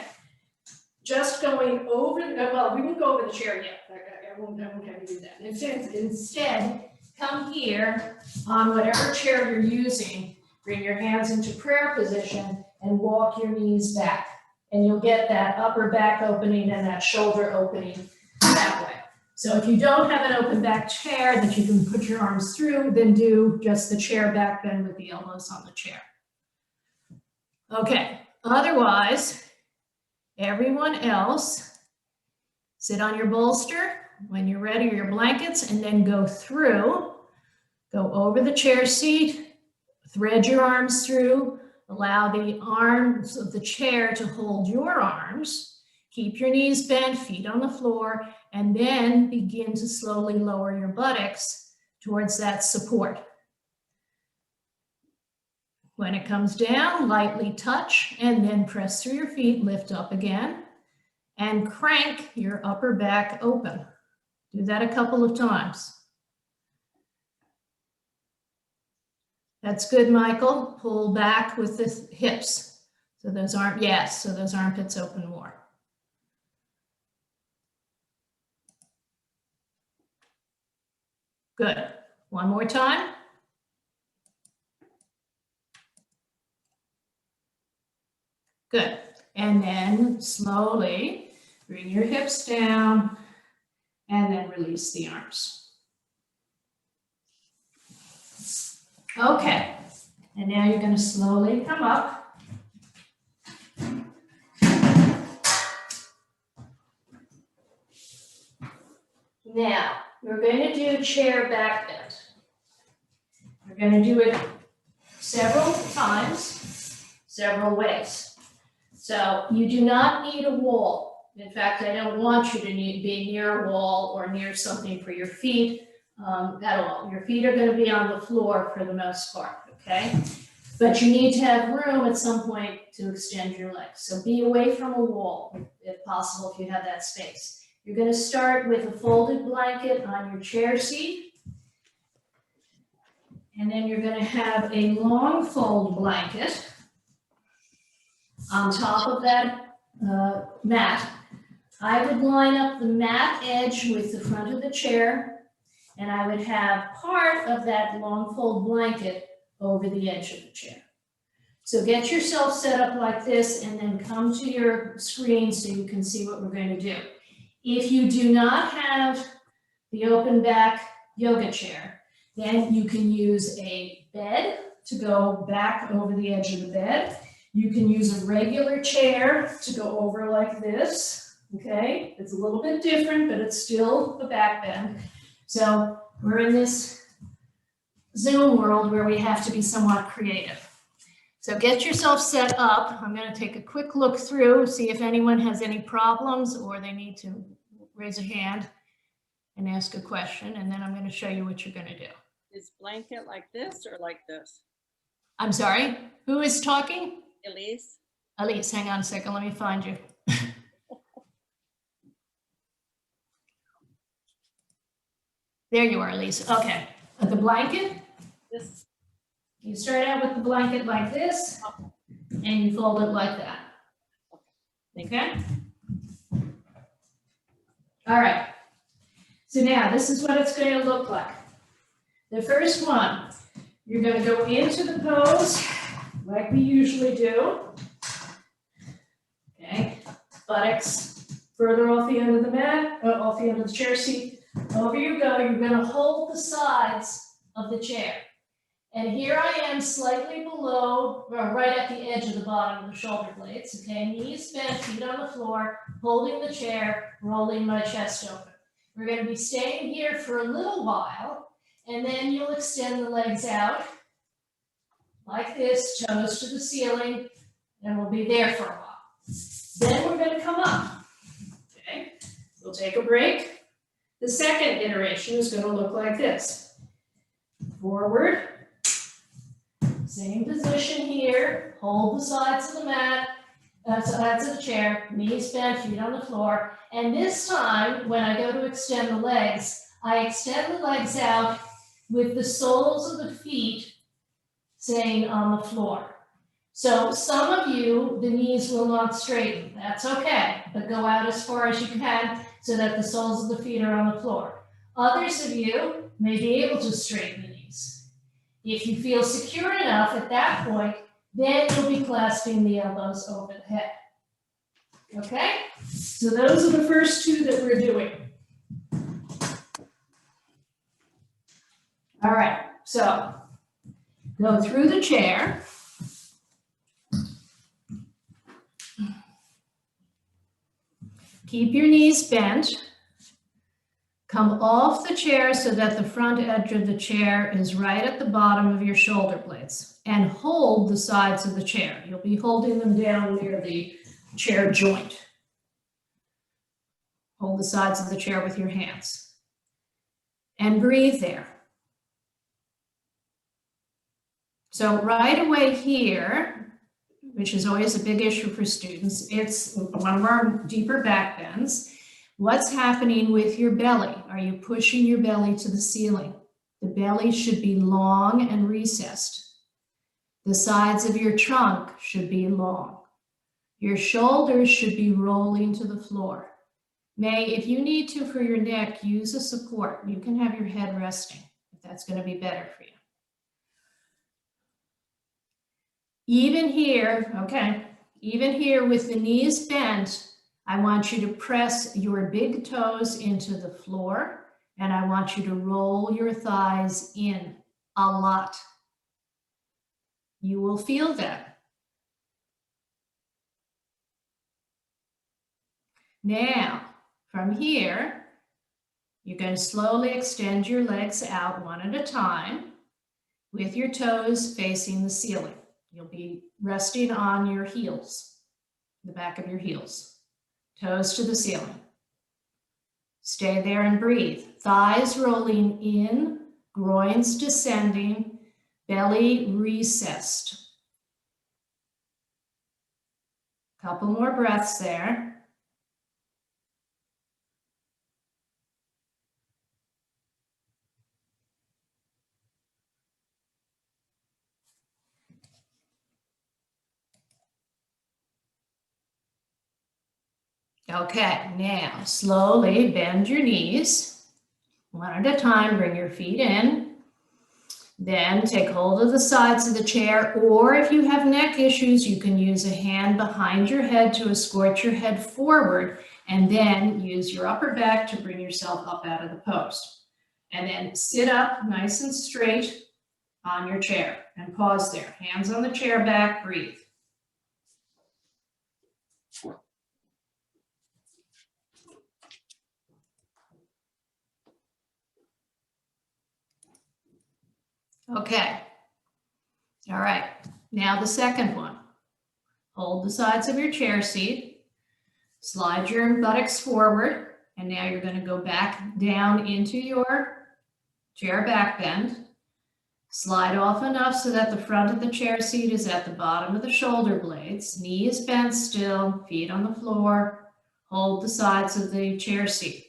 Just going over, well, we won't go over the chair yet. I won't have you do that. Instead, come here on whatever chair you're using, bring your hands into prayer position and walk your knees back. And you'll get that upper back opening and that shoulder opening that way. So if you don't have an open back chair that you can put your arms through, then do just the chair back bend with the elbows on the chair. Okay, otherwise, everyone else, sit on your bolster when you're ready, or your blankets, and then go through, go over the chair seat, thread your arms through, allow the arms of the chair to hold your arms, keep your knees bent, feet on the floor, and then begin to slowly lower your buttocks towards that support. When it comes down, lightly touch, and then press through your feet, lift up again, and crank your upper back open. Do that a couple of times. That's good, Michael. Pull back with the hips. So those armpits open more. Good. One more time. Good. And then slowly bring your hips down and then release the arms. Okay. And now you're going to slowly come up. Now, we're going to do chair back bend. We're going to do it several times, several ways. So you do not need a wall. In fact, I don't want you to be near a wall or near something for your feet at all. Your feet are going to be on the floor for the most part, okay? But you need to have room at some point to extend your legs. So be away from a wall, if possible, if you have that space. You're going to start with a folded blanket on your chair seat. And then you're going to have a long fold blanket on top of that mat. I would line up the mat edge with the front of the chair, and I would have part of that long fold blanket over the edge of the chair. So get yourself set up like this and then come to your screen so you can see what we're going to do. If you do not have the open back yoga chair, then you can use a bed to go back over the edge of the bed. You can use a regular chair to go over like this, okay? It's a little bit different, but it's still a back bend. So we're in this Zoom world where we have to be somewhat creative. So get yourself set up. I'm going to take a quick look through, see if anyone has any problems or they need to raise a hand and ask a question, and then I'm going to show you what you're going to do. Is blanket like this or like this? I'm sorry, who is talking? Elise? Elise, hang on a second, let me find you. There you are, Elise. Okay, the blanket, This. you start out with the blanket like this, and you fold it like that. Okay? All right. So now this is what it's going to look like. The first one, you're going to go into the pose like we usually do. Okay, buttocks further off the end of the mat, off the end of the chair seat, over you go. You're gonna hold the sides of the chair. And here I am slightly below, or right at the edge of the bottom of the shoulder blades, okay? Knees bent, feet on the floor, holding the chair, rolling my chest open. We're gonna be staying here for a little while, and then you'll extend the legs out like this, toes to the ceiling, and we'll be there for a while. Then we're gonna come up, okay? We'll take a break. The second iteration is gonna look like this. Forward, same position here, hold the sides of the mat, sides of the chair, knees bent, feet on the floor. And this time, when I go to extend the legs, I extend the legs out with the soles of the feet staying on the floor. So some of you, the knees will not straighten. That's okay, but go out as far as you can so that the soles of the feet are on the floor. Others of you may be able to straighten the knees. If you feel secure enough at that point, then you'll be clasping the elbows over the head. Okay? So those are the first two that we're doing. All right, so go through the chair. Keep your knees bent. Come off the chair so that the front edge of the chair is right at the bottom of your shoulder blades, and hold the sides of the chair. You'll be holding them down near the chair joint. Hold the sides of the chair with your hands. And breathe there. So right away here, which is always a big issue for students, it's one of our deeper back bends. What's happening with your belly? Are you pushing your belly to the ceiling? The belly should be long and recessed. The sides of your trunk should be long. Your shoulders should be rolling to the floor. If you need to for your neck, use a support. You can have your head resting if that's going to be better for you. Even here, okay, even here with the knees bent, I want you to press your big toes into the floor, and I want you to roll your thighs in a lot. You will feel that. Now, from here, you're going to slowly extend your legs out one at a time with your toes facing the ceiling. You'll be resting on your heels, the back of your heels. Toes to the ceiling. Stay there and breathe. Thighs rolling in, groins descending, belly recessed. Couple more breaths there. Okay, now slowly bend your knees. One at a time, bring your feet in. Then take hold of the sides of the chair, or if you have neck issues, you can use a hand behind your head to escort your head forward, and then use your upper back to bring yourself up out of the post. And then sit up nice and straight on your chair and pause there. Hands on the chair back, breathe. Okay, all right, now the second one. Hold the sides of your chair seat, slide your buttocks forward, and now you're going to go back down into your chair back bend. Slide off enough so that the front of the chair seat is at the bottom of the shoulder blades, knees bent still, feet on the floor. Hold the sides of the chair seat.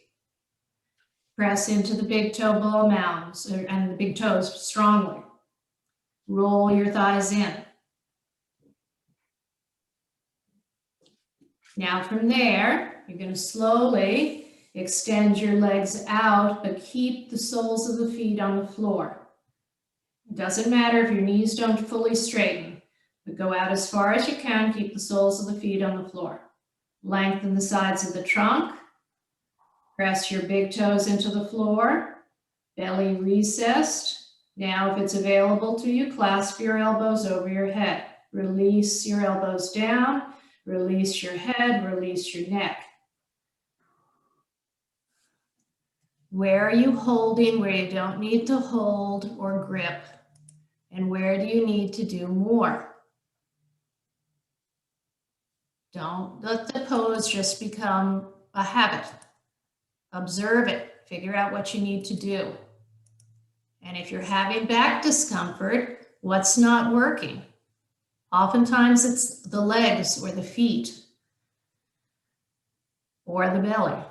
Press into the big toe ball mounds and the big toes strongly. Roll your thighs in. Now from there, you're going to slowly extend your legs out, but keep the soles of the feet on the floor. It doesn't matter if your knees don't fully straighten, but go out as far as you can, keep the soles of the feet on the floor. Lengthen the sides of the trunk. Press your big toes into the floor, belly recessed. Now, if it's available to you, clasp your elbows over your head. Release your elbows down, release your head, release your neck. Where are you holding where you don't need to hold or grip? And where do you need to do more? Don't let the pose just become a habit. Observe it, figure out what you need to do. And if you're having back discomfort, what's not working? Oftentimes it's the legs or the feet or the belly.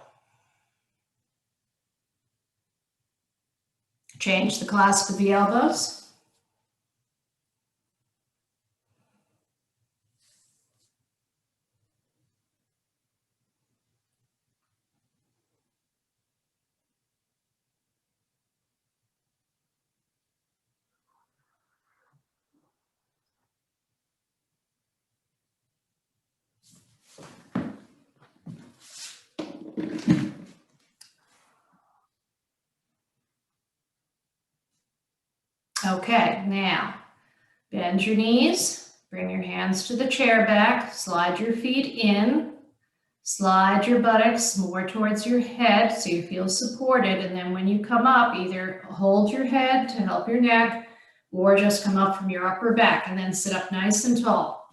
Change the clasp of the elbows. Okay, now bend your knees, bring your hands to the chair back, slide your feet in, slide your buttocks more towards your head so you feel supported. And then when you come up, either hold your head to help your neck or just come up from your upper back and then sit up nice and tall.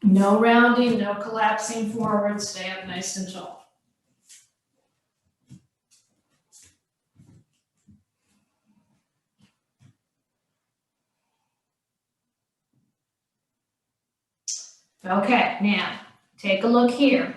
No rounding, no collapsing forward, stay up nice and tall. Okay, now take a look here.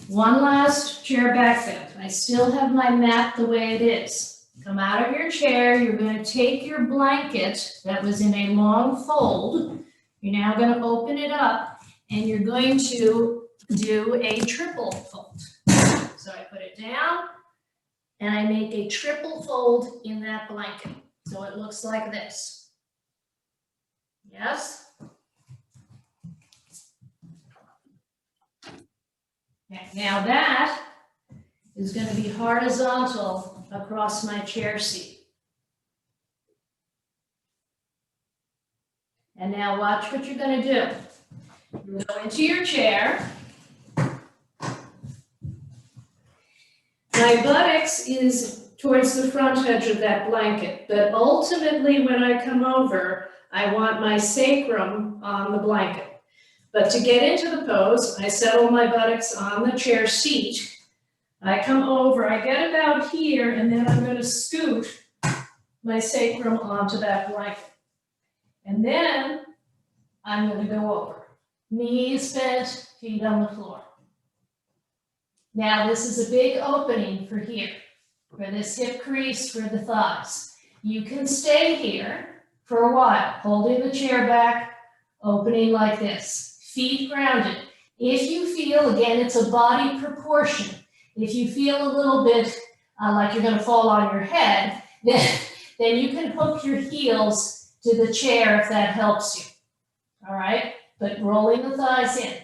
One last chair back bend. I still have my mat the way it is. Come out of your chair. You're going to take your blanket that was in a long fold. You're now going to open it up and you're going to do a triple fold. So I put it down and I make a triple fold in that blanket. So it looks like this. Yes? Okay, now that is going to be horizontal across my chair seat. And now watch what you're going to do. You go into your chair. My buttocks is towards the front edge of that blanket, but ultimately when I come over, I want my sacrum on the blanket. But to get into the pose, I settle my buttocks on the chair seat. I come over, I get about here, and then I'm going to scoot my sacrum onto that blanket. And then I'm going to go over. Knees bent, feet on the floor. Now this is a big opening for here, for this hip crease, for the thighs. You can stay here for a while, holding the chair back, opening like this. Feet grounded. If you feel, again, it's a body proportion. If you feel a little bit like you're going to fall on your head, then you can hook your heels to the chair if that helps you. All right? But rolling the thighs in.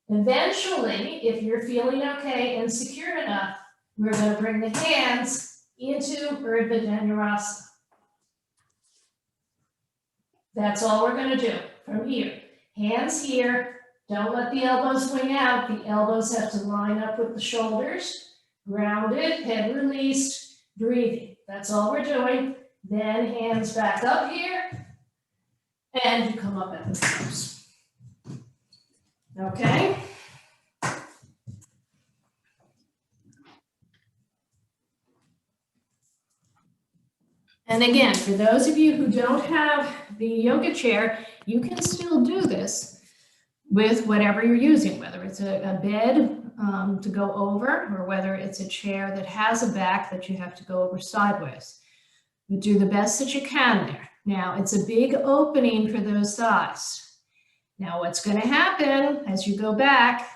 Eventually, if you're feeling okay and secure enough, we're going to bring the hands into Urdhva Dhanurasana. That's all we're going to do from here. Hands here, don't let the elbows swing out. The elbows have to line up with the shoulders. Grounded, head released, breathing. That's all we're doing. Then hands back up here, and you come up at the toes. Okay? And again, for those of you who don't have the yoga chair, you can still do this with whatever you're using, whether it's a bed to go over or whether it's a chair that has a back that you have to go over sideways. You do the best that you can there. Now, it's a big opening for those thighs. Now, what's going to happen as you go back,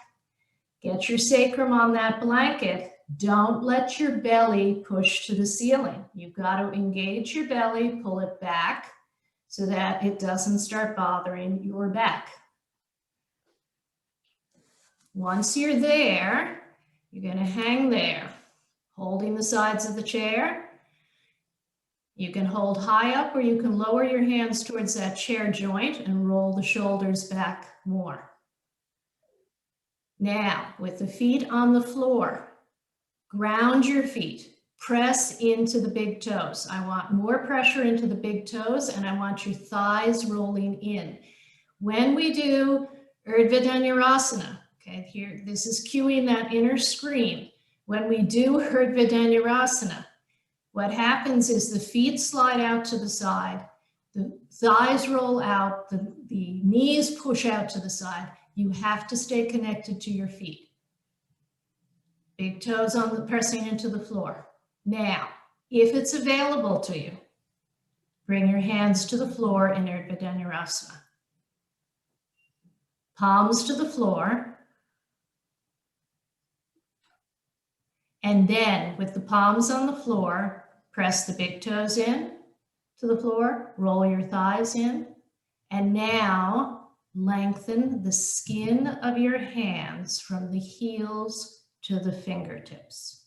get your sacrum on that blanket. Don't let your belly push to the ceiling. You've got to engage your belly, pull it back so that it doesn't start bothering your back. Once you're there, You're going to hang there, holding the sides of the chair. You can hold high up or you can lower your hands towards that chair joint and roll the shoulders back more. Now, with the feet on the floor, ground your feet. Press into the big toes. I want more pressure into the big toes and I want your thighs rolling in. When we do Urdhva Dhanurasana, okay, here, this is cueing that inner screen. When we do Urdhva Dhanurasana, what happens is the feet slide out to the side, the thighs roll out, the knees push out to the side. You have to stay connected to your feet. Big toes on the pressing into the floor. Now, if it's available to you, bring your hands to the floor in Urdhva Dhanurasana. Palms to the floor. And then with the palms on the floor, press the big toes in to the floor, roll your thighs in, and now lengthen the skin of your hands from the heels to the fingertips.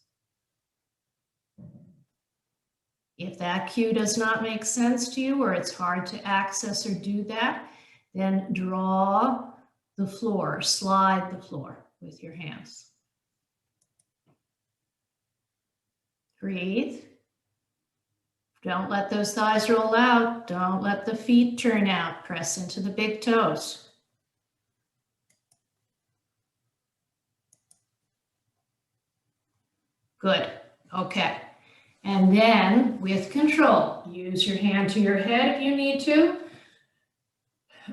If that cue does not make sense to you or it's hard to access or do that, then draw the floor, slide the floor with your hands. Breathe. Don't let those thighs roll out. Don't let the feet turn out. Press into the big toes. Good. Okay. And then with control, use your hand to your head if you need to,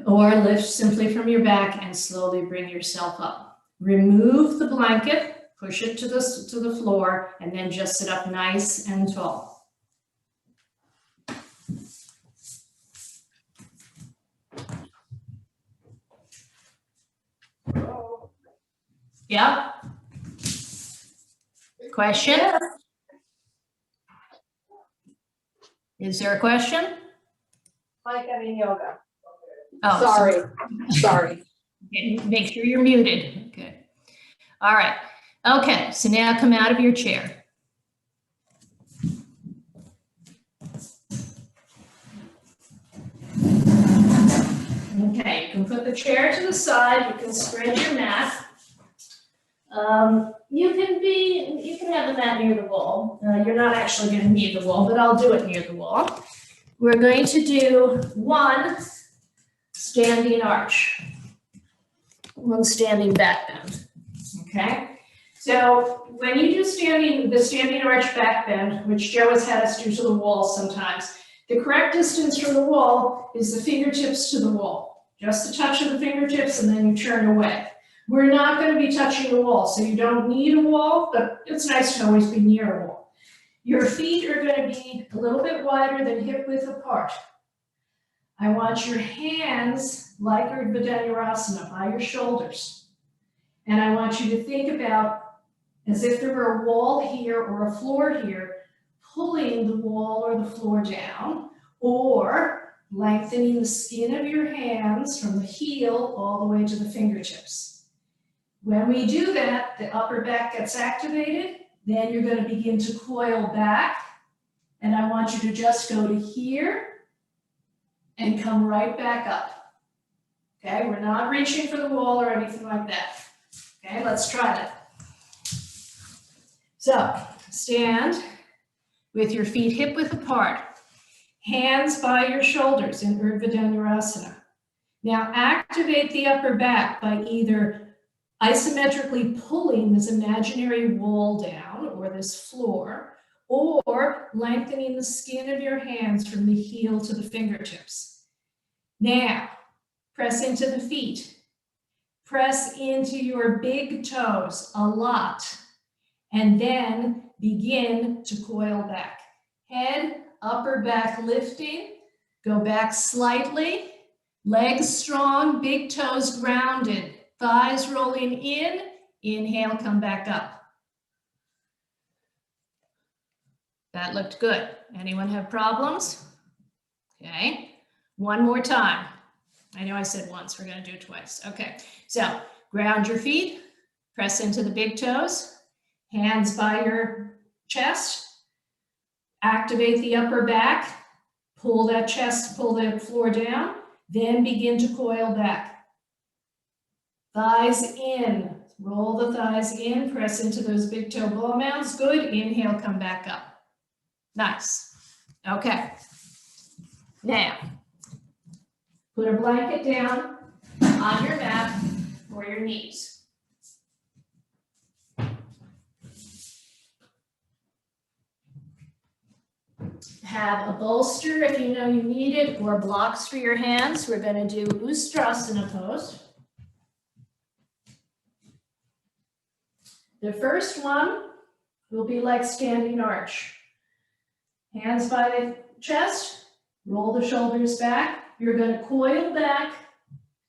or lift simply from your back and slowly bring yourself up. Remove the blanket, push it to the floor, and then just sit up nice and tall. Yep. Question? Is there a question? Like I'm in yoga. Oh, Sorry. Okay, make sure you're muted. Good. All right. Okay, so now come out of your chair. Okay, you can put the chair to the side. You can spread your mat. You can have the mat near the wall. You're not actually going to need the wall, but I'll do it near the wall. We're going to do one standing arch, one standing back bend. Okay, so when you do the standing arch back bend, which Joe has had us do to the wall sometimes, the correct distance from the wall is the fingertips to the wall. Just a touch of the fingertips and then you turn away. We're not going to be touching the wall, so you don't need a wall, but it's nice to always be near a wall. Your feet are going to be a little bit wider than hip width apart. I want your hands, like Urdhva Dhanurasana, by your shoulders. And I want you to think about as if there were a wall here or a floor here, pulling the wall or the floor down, or lengthening the skin of your hands from the heel all the way to the fingertips. When we do that, the upper back gets activated. Then you're going to begin to coil back. And I want you to just go to here and come right back up. Okay, we're not reaching for the wall or anything like that. Okay, let's try that. So, stand with your feet hip width apart. Hands by your shoulders in Urdhva Dhanurasana. Now activate the upper back by either isometrically pulling this imaginary wall down or this floor, or lengthening the skin of your hands from the heel to the fingertips. Now, press into the feet. Press into your big toes a lot, and then begin to coil back. Head, upper back lifting, go back slightly, legs strong, big toes grounded. Thighs rolling in, inhale, come back up. That looked good. Anyone have problems? Okay, one more time. I know I said once, we're gonna do it twice. Okay, so ground your feet, press into the big toes, Hands by your chest. Activate the upper back. Pull that chest, pull that floor down. Then begin to coil back. Thighs in. Roll the thighs in. Press into those big toe ball mounds. Good. Inhale, come back up. Nice. Okay. Now, put a blanket down on your mat for your knees. Have a bolster if you know you need it, or blocks for your hands. We're going to do Ustrasana pose. The first one will be like standing arch. Hands by the chest, roll the shoulders back. You're going to coil back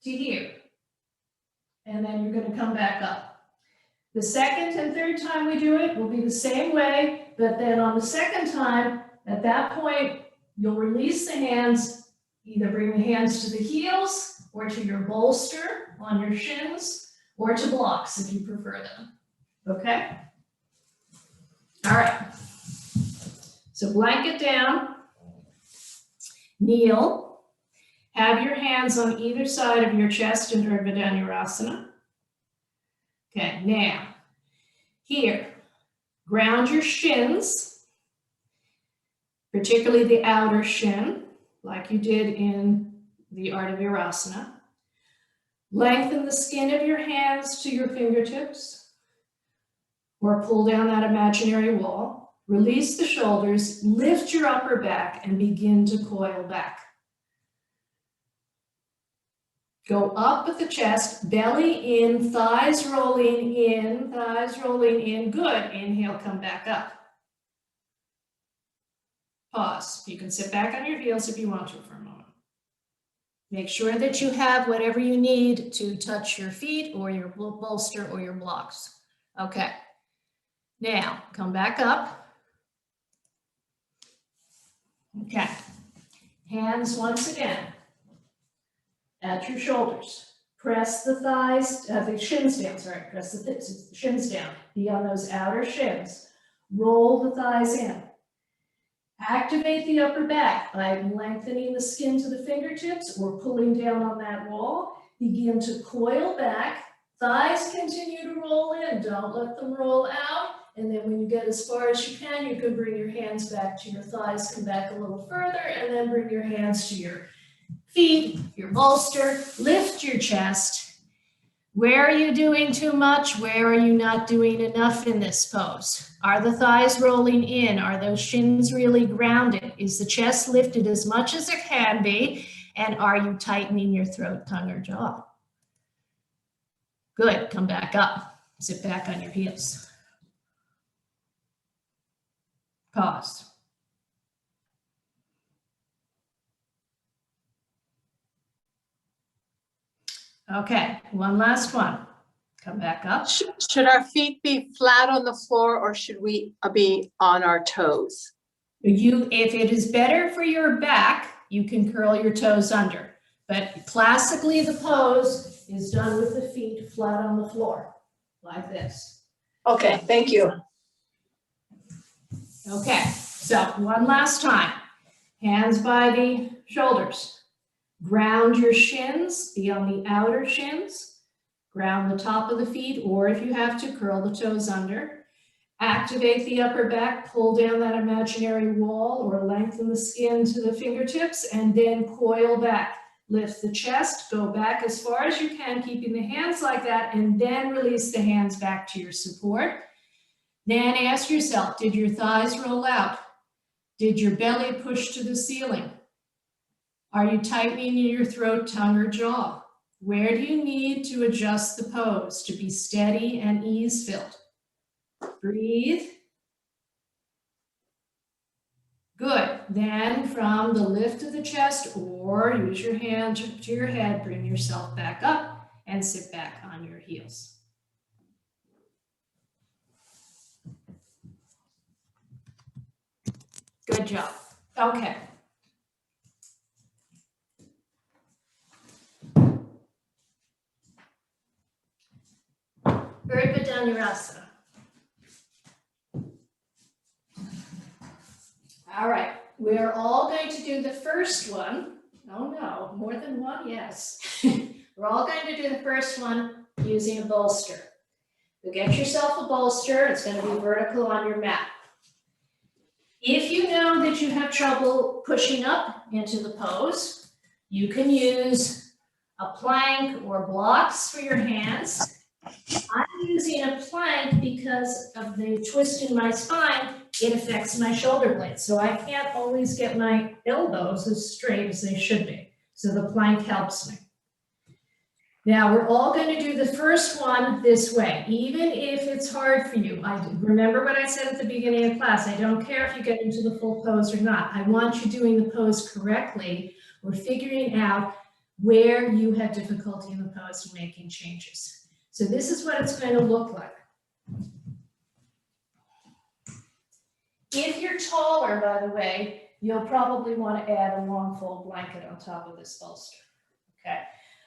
to here. And then you're going to come back up. The second and third time we do it will be the same way, but then on the second time, at that point, you'll release the hands, either bring the hands to the heels or to your bolster on your shins or to blocks if you prefer them. Okay? All right. So blanket down, kneel, have your hands on either side of your chest in Urdhva. Okay, now, here, ground your shins, particularly the outer shin, like you did in the Ardha Virasana. Lengthen the skin of your hands to your fingertips, or pull down that imaginary wall. Release the shoulders, lift your upper back, and begin to coil back. Go up with the chest, belly in, thighs rolling in, thighs rolling in. Good. Inhale, come back up. Pause. You can sit back on your heels if you want to for a moment. Make sure that you have whatever you need to touch your feet or your bolster or your blocks. Okay. Now, come back up. Okay. Hands once again at your shoulders. Press the thighs, the shins down, sorry. Press the shins down. Be on those outer shins. Roll the thighs in. Activate the upper back by lengthening the skin to the fingertips or pulling down on that wall. Begin to coil back. Thighs continue to roll in. Don't let them roll out. And then when you get as far as you can bring your hands back to your thighs, come back a little further, and then bring your hands to your feet, your bolster. Lift your chest. Where are you doing too much? Where are you not doing enough in this pose? Are the thighs rolling in? Are those shins really grounded? Is the chest lifted as much as it can be? And are you tightening your throat, tongue, or jaw? Good. Come back up. Sit back on your heels. Pause. Okay, one last one. Come back up. Should our feet be flat on the floor or should we be on our toes? If it is better for your back, you can curl your toes under. But classically, the pose is done with the feet flat on the floor, like this. Okay, thank you. Okay, so one last time. Hands by the shoulders. Ground your shins, be on the outer shins. Ground the top of the feet, or if you have to, curl the toes under. Activate the upper back, pull down that imaginary wall or lengthen the skin to the fingertips, and then coil back. Lift the chest, go back as far as you can, keeping the hands like that, and then release the hands back to your support. Then ask yourself, did your thighs roll out? Did your belly push to the ceiling? Are you tightening your throat, tongue, or jaw? Where do you need to adjust the pose to be steady and ease-filled? Breathe. Good. Then from the lift of the chest, or use your hand to your head, bring yourself back up and sit back on your heels. Good job. Okay. Urdhva. All right, we're all going to do the first one. Oh no, more than one, yes. We're all going to do the first one using a bolster. So get yourself a bolster, it's gonna be vertical on your mat. If you know that you have trouble pushing up into the pose, you can use a plank or blocks for your hands. I'm using a plank because of the twist in my spine. It affects my shoulder blades, so I can't always get my elbows as straight as they should be. So the plank helps me. Now we're all going to do the first one this way, even if it's hard for you. Remember what I said at the beginning of class. I don't care if you get into the full pose or not. I want you doing the pose correctly. We're figuring out where you have difficulty in the pose and making changes. So this is what it's going to look like. If you're taller, by the way, you'll probably want to add a long fold blanket on top of this bolster, okay?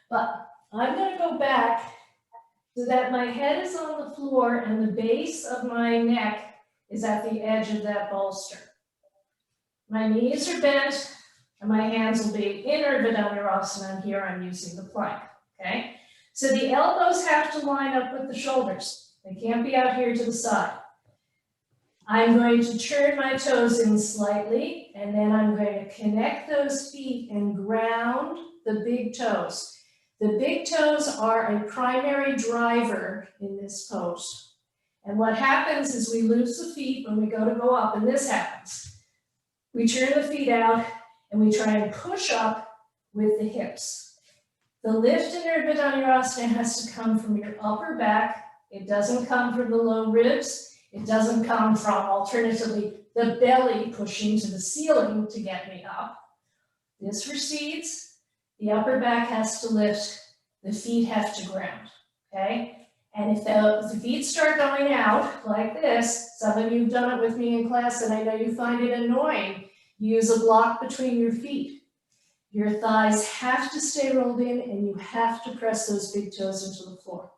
But I'm going to go back so that my head is on the floor and the base of my neck is at the edge of that bolster. My knees are bent and my hands will be in Urdhva Dhanurasana, and here I'm using the plank, okay? So the elbows have to line up with the shoulders. They can't be out here to the side. I'm going to turn my toes in slightly, and then I'm going to connect those feet and ground the big toes. The big toes are a primary driver in this pose. And what happens is we lose the feet when we go up, and this happens. We turn the feet out, and we try and push up with the hips. The lift in Urdhva Dhanurasana has to come from your upper back. It doesn't come from the low ribs. It doesn't come from, alternatively, the belly pushing to the ceiling to get me up. This recedes, the upper back has to lift, the feet have to ground, okay? And if the feet start going out like this, some of you have done it with me in class and I know you find it annoying, use a block between your feet. Your thighs have to stay rolled in and you have to press those big toes into the floor.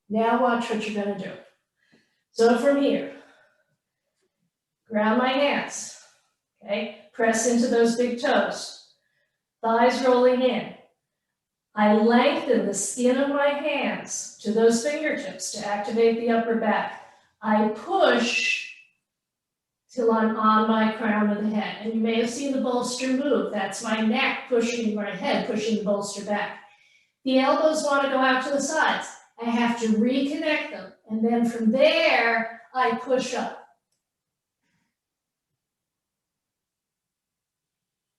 Now watch what you're gonna do. So from here, ground my hands, okay? Press into those big toes, thighs rolling in. I lengthen the skin of my hands to those fingertips to activate the upper back. I push till I'm on my crown of the head. And you may have seen the bolster move. That's my neck pushing, my head pushing the bolster back. The elbows want to go out to the sides. I have to reconnect them. And then from there, I push up.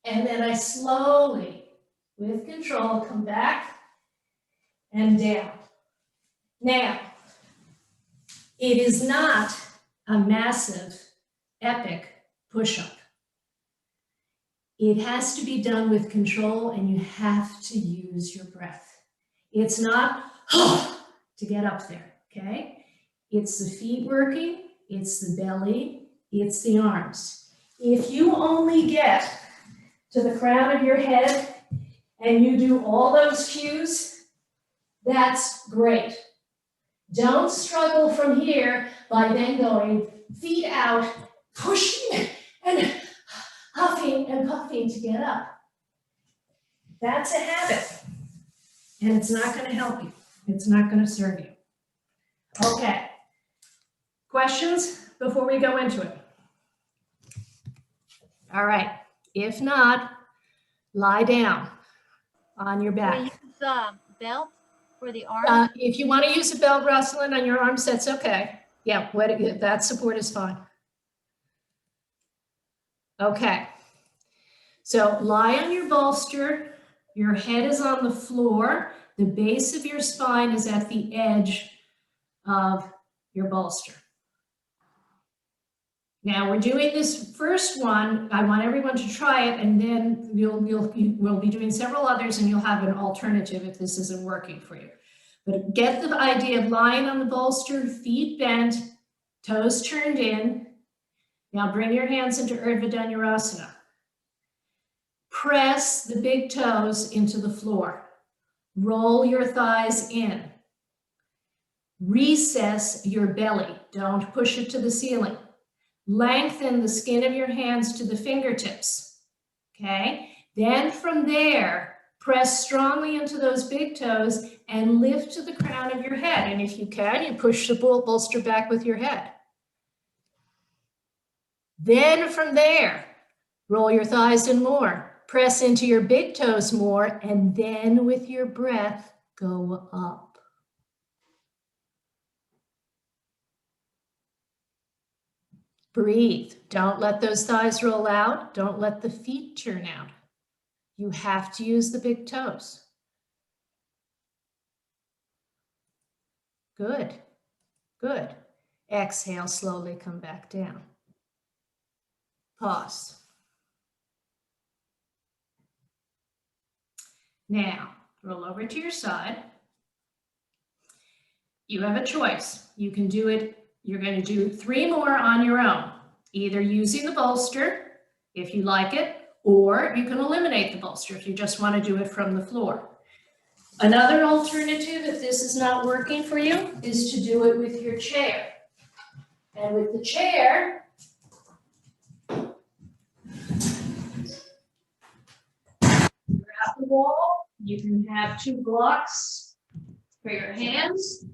And then I slowly, with control, come back and down. Now, it is not a massive, epic push-up. It has to be done with control and you have to use your breath. It's not to get up there, okay? It's the feet working, it's the belly, it's the arms. If you only get to the crown of your head and you do all those cues, that's great. Don't struggle from here by then going feet out, pushing and huffing and puffing to get up. That's a habit, and it's not going to help you. It's not going to serve you. Okay. Questions before we go into it? All right. If not, lie down on your back. We use belt for the arm. If you want to use a belt, Rosalind, on your arms, that's okay. Yeah, that support is fine. Okay. So lie on your bolster. Your head is on the floor. The base of your spine is at the edge of your bolster. Now we're doing this first one. I want everyone to try it, and then we'll be doing several others, and you'll have an alternative if this isn't working for you. But get the idea of lying on the bolster, feet bent, toes turned in. Now bring your hands into Urdhva Dhanurasana. Press the big toes into the floor. Roll your thighs in. Recess your belly. Don't push it to the ceiling. lengthen the skin of your hands to the fingertips, okay? Then from there, press strongly into those big toes and lift to the crown of your head. And if you can, you push the bolster back with your head. Then from there, roll your thighs in more, press into your big toes more, and then with your breath, go up. Breathe. Don't let those thighs roll out. Don't let the feet turn out. You have to use the big toes. Good. Good. Exhale, slowly come back down. Pause. Now, roll over to your side. You have a choice. You can do it. You're going to do 3 more on your own, either using the bolster, if you like it, or you can eliminate the bolster if you just want to do it from the floor. Another alternative, if this is not working for you, is to do it with your chair. And with the chair, grab the wall. You can have 2 blocks for your hands.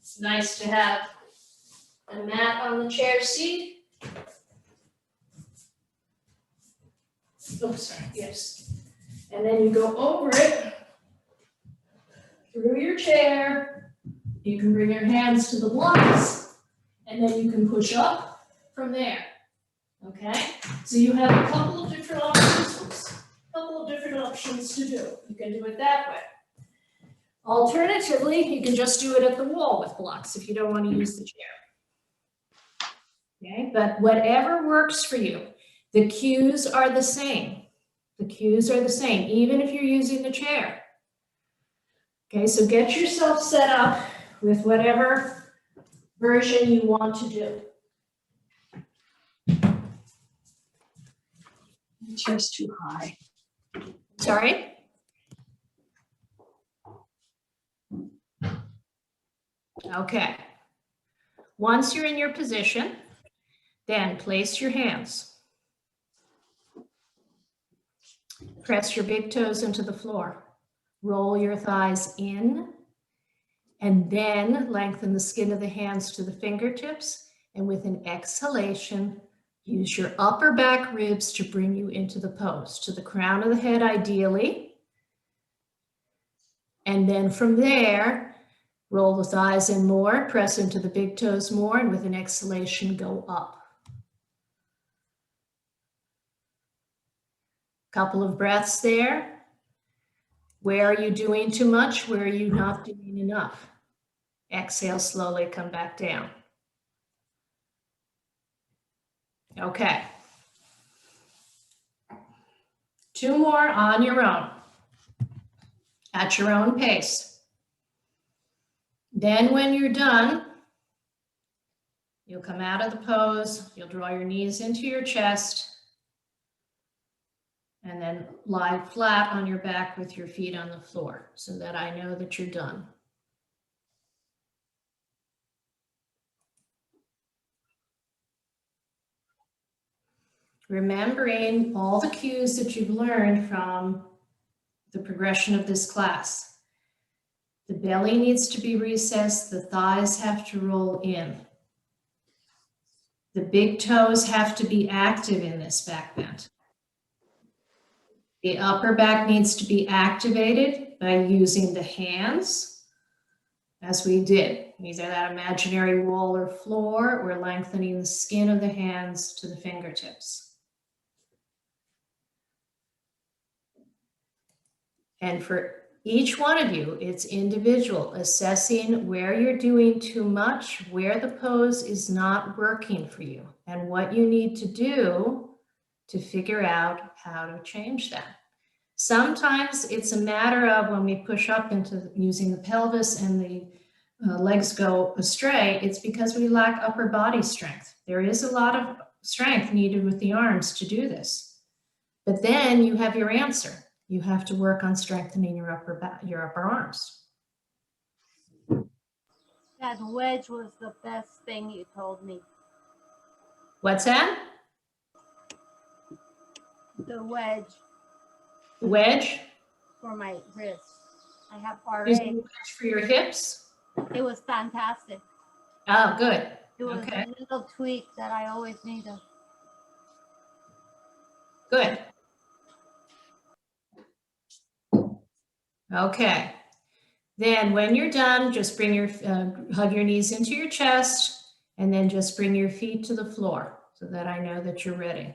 It's nice to have a mat on the chair seat. Oops, sorry, yes. And then you go over it through your chair. You can bring your hands to the blocks, and then you can push up from there. Okay? So you have a couple of different options to do. You can do it that way. Alternatively, you can just do it at the wall with blocks if you don't want to use the chair. Okay, but whatever works for you, the cues are the same. The cues are the same, even if you're using the chair. Okay, so get yourself set up with whatever version you want to do. The chair's too high. Sorry? Okay. Once you're in your position, then place your hands. Press your big toes into the floor. Roll your thighs in, and then lengthen the skin of the hands to the fingertips. And with an exhalation, use your upper back ribs to bring you into the pose, to the crown of the head ideally. And then from there, roll the thighs in more, press into the big toes more, and with an exhalation, go up. Couple of breaths there. Where are you doing too much? Where are you not doing enough? Exhale, slowly come back down. Okay. 2 more on your own, at your own pace. Then when you're done, you'll come out of the pose, you'll draw your knees into your chest, and then lie flat on your back with your feet on the floor so that I know that you're done. Remembering all the cues that you've learned from the progression of this class. The belly needs to be recessed, the thighs have to roll in. The big toes have to be active in this back bend. The upper back needs to be activated by using the hands, as we did, either that imaginary wall or floor, or lengthening the skin of the hands to the fingertips. And for each one of you, it's individual, assessing where you're doing too much, where the pose is not working for you, and what you need to do to figure out how to change that. Sometimes it's a matter of when we push up into using the pelvis and the legs go astray, it's because we lack upper body strength. There is a lot of strength needed with the arms to do this. But then you have your answer. You have to work on strengthening your upper arms. That wedge was the best thing you told me. What's that? The wedge Wedge? for my wrist. I have Using RA. the wedge for your hips? It was fantastic. Oh, good. It was Okay. a little tweak that I always needed. Good. Okay. Then when you're done, just bring your, hug your knees into your chest and then just bring your feet to the floor so that I know that you're ready.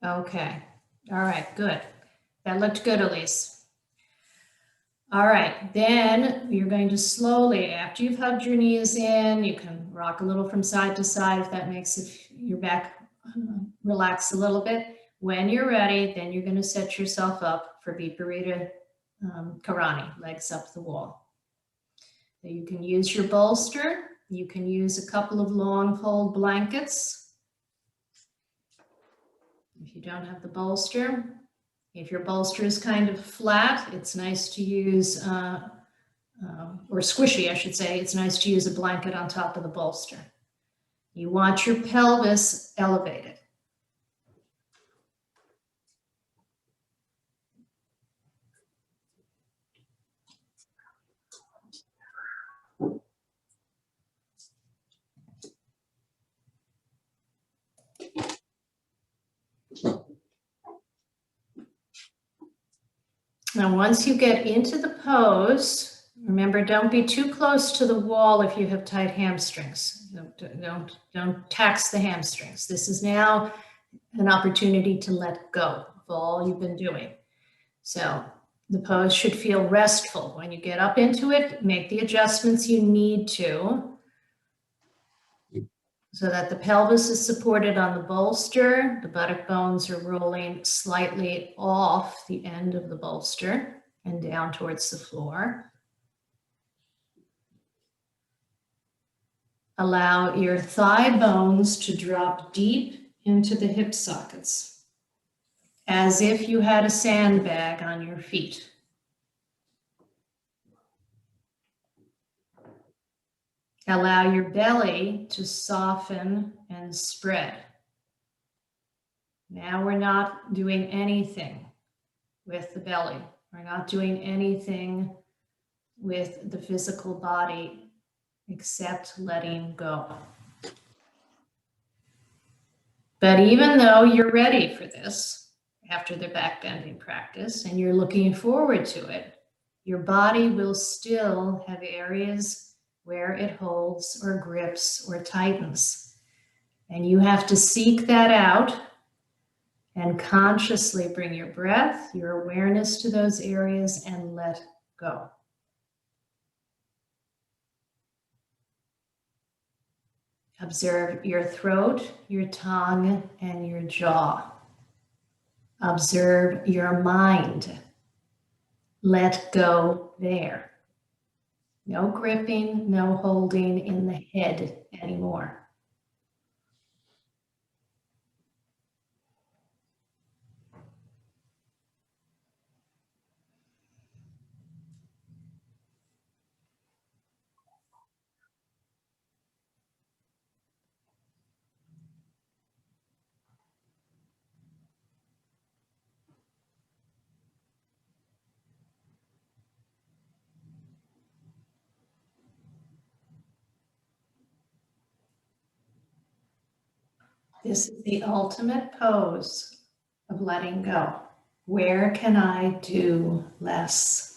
Okay. All right, good. That looked good, Elise. All right, then you're going to slowly, after you've hugged your knees in, you can rock a little from side to side if that makes your back relax a little bit. When you're ready, then you're going to set yourself up for Viparita Karani, legs up the wall. So you can use your bolster. You can use a couple of long fold blankets. If you don't have the bolster, if your bolster is kind of flat, it's nice to use, or squishy, I should say, it's nice to use a blanket on top of the bolster. You want your pelvis elevated. Now, once you get into the pose, remember, don't be too close to the wall if you have tight hamstrings. Don't tax the hamstrings. This is now an opportunity to let go of all you've been doing. So the pose should feel restful. When you get up into it, make the adjustments you need to so that the pelvis is supported on the bolster. The buttock bones are rolling slightly off the end of the bolster and down towards the floor. Allow your thigh bones to drop deep into the hip sockets, as if you had a sandbag on your feet. Allow your belly to soften and spread. Now we're not doing anything with the belly. We're not doing anything with the physical body except letting go. But even though you're ready for this after the back bending practice and you're looking forward to it, your body will still have areas where it holds or grips or tightens. And you have to seek that out and consciously bring your breath, your awareness to those areas and let go. Observe your throat, your tongue, and your jaw. Observe your mind. Let go there. No gripping, no holding in the head anymore. This is the ultimate pose of letting go. Where can I do less?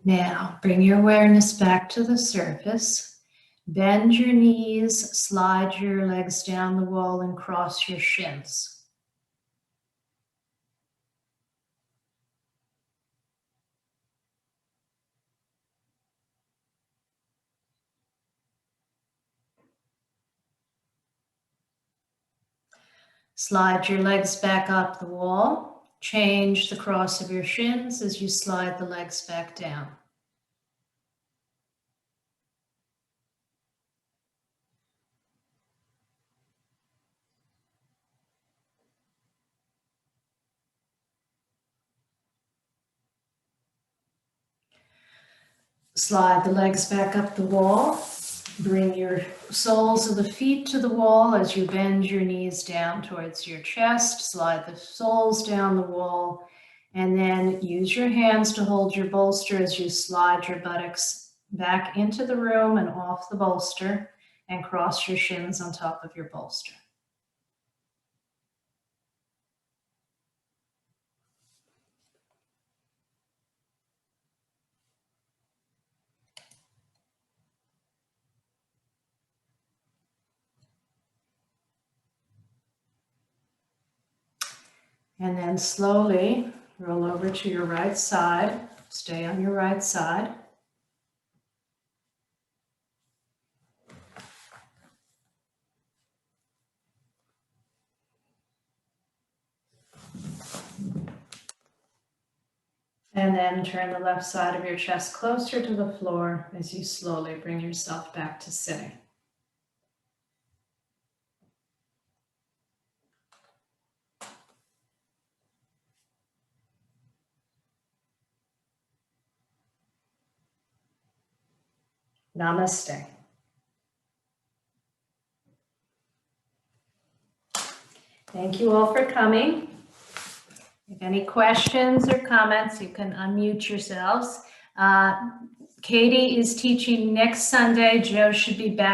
Now, bring your awareness back to the surface. Bend your knees, slide your legs down the wall, and cross your shins. Slide your legs back up the wall. Change the cross of your shins as you slide the legs back down. Slide the legs back up the wall. Bring your soles of the feet to the wall as you bend your knees down towards your chest. Slide the soles down the wall, and then use your hands to hold your bolster as you slide your buttocks back into the room and off the bolster, and cross your shins on top of your bolster. And then slowly roll over to your right side. Stay on your right side. And then turn the left side of your chest closer to the floor as you slowly bring yourself back to sitting. Namaste. Thank you all for coming. If any questions or comments, you can unmute yourselves. Katie is teaching next Sunday. Joe should be back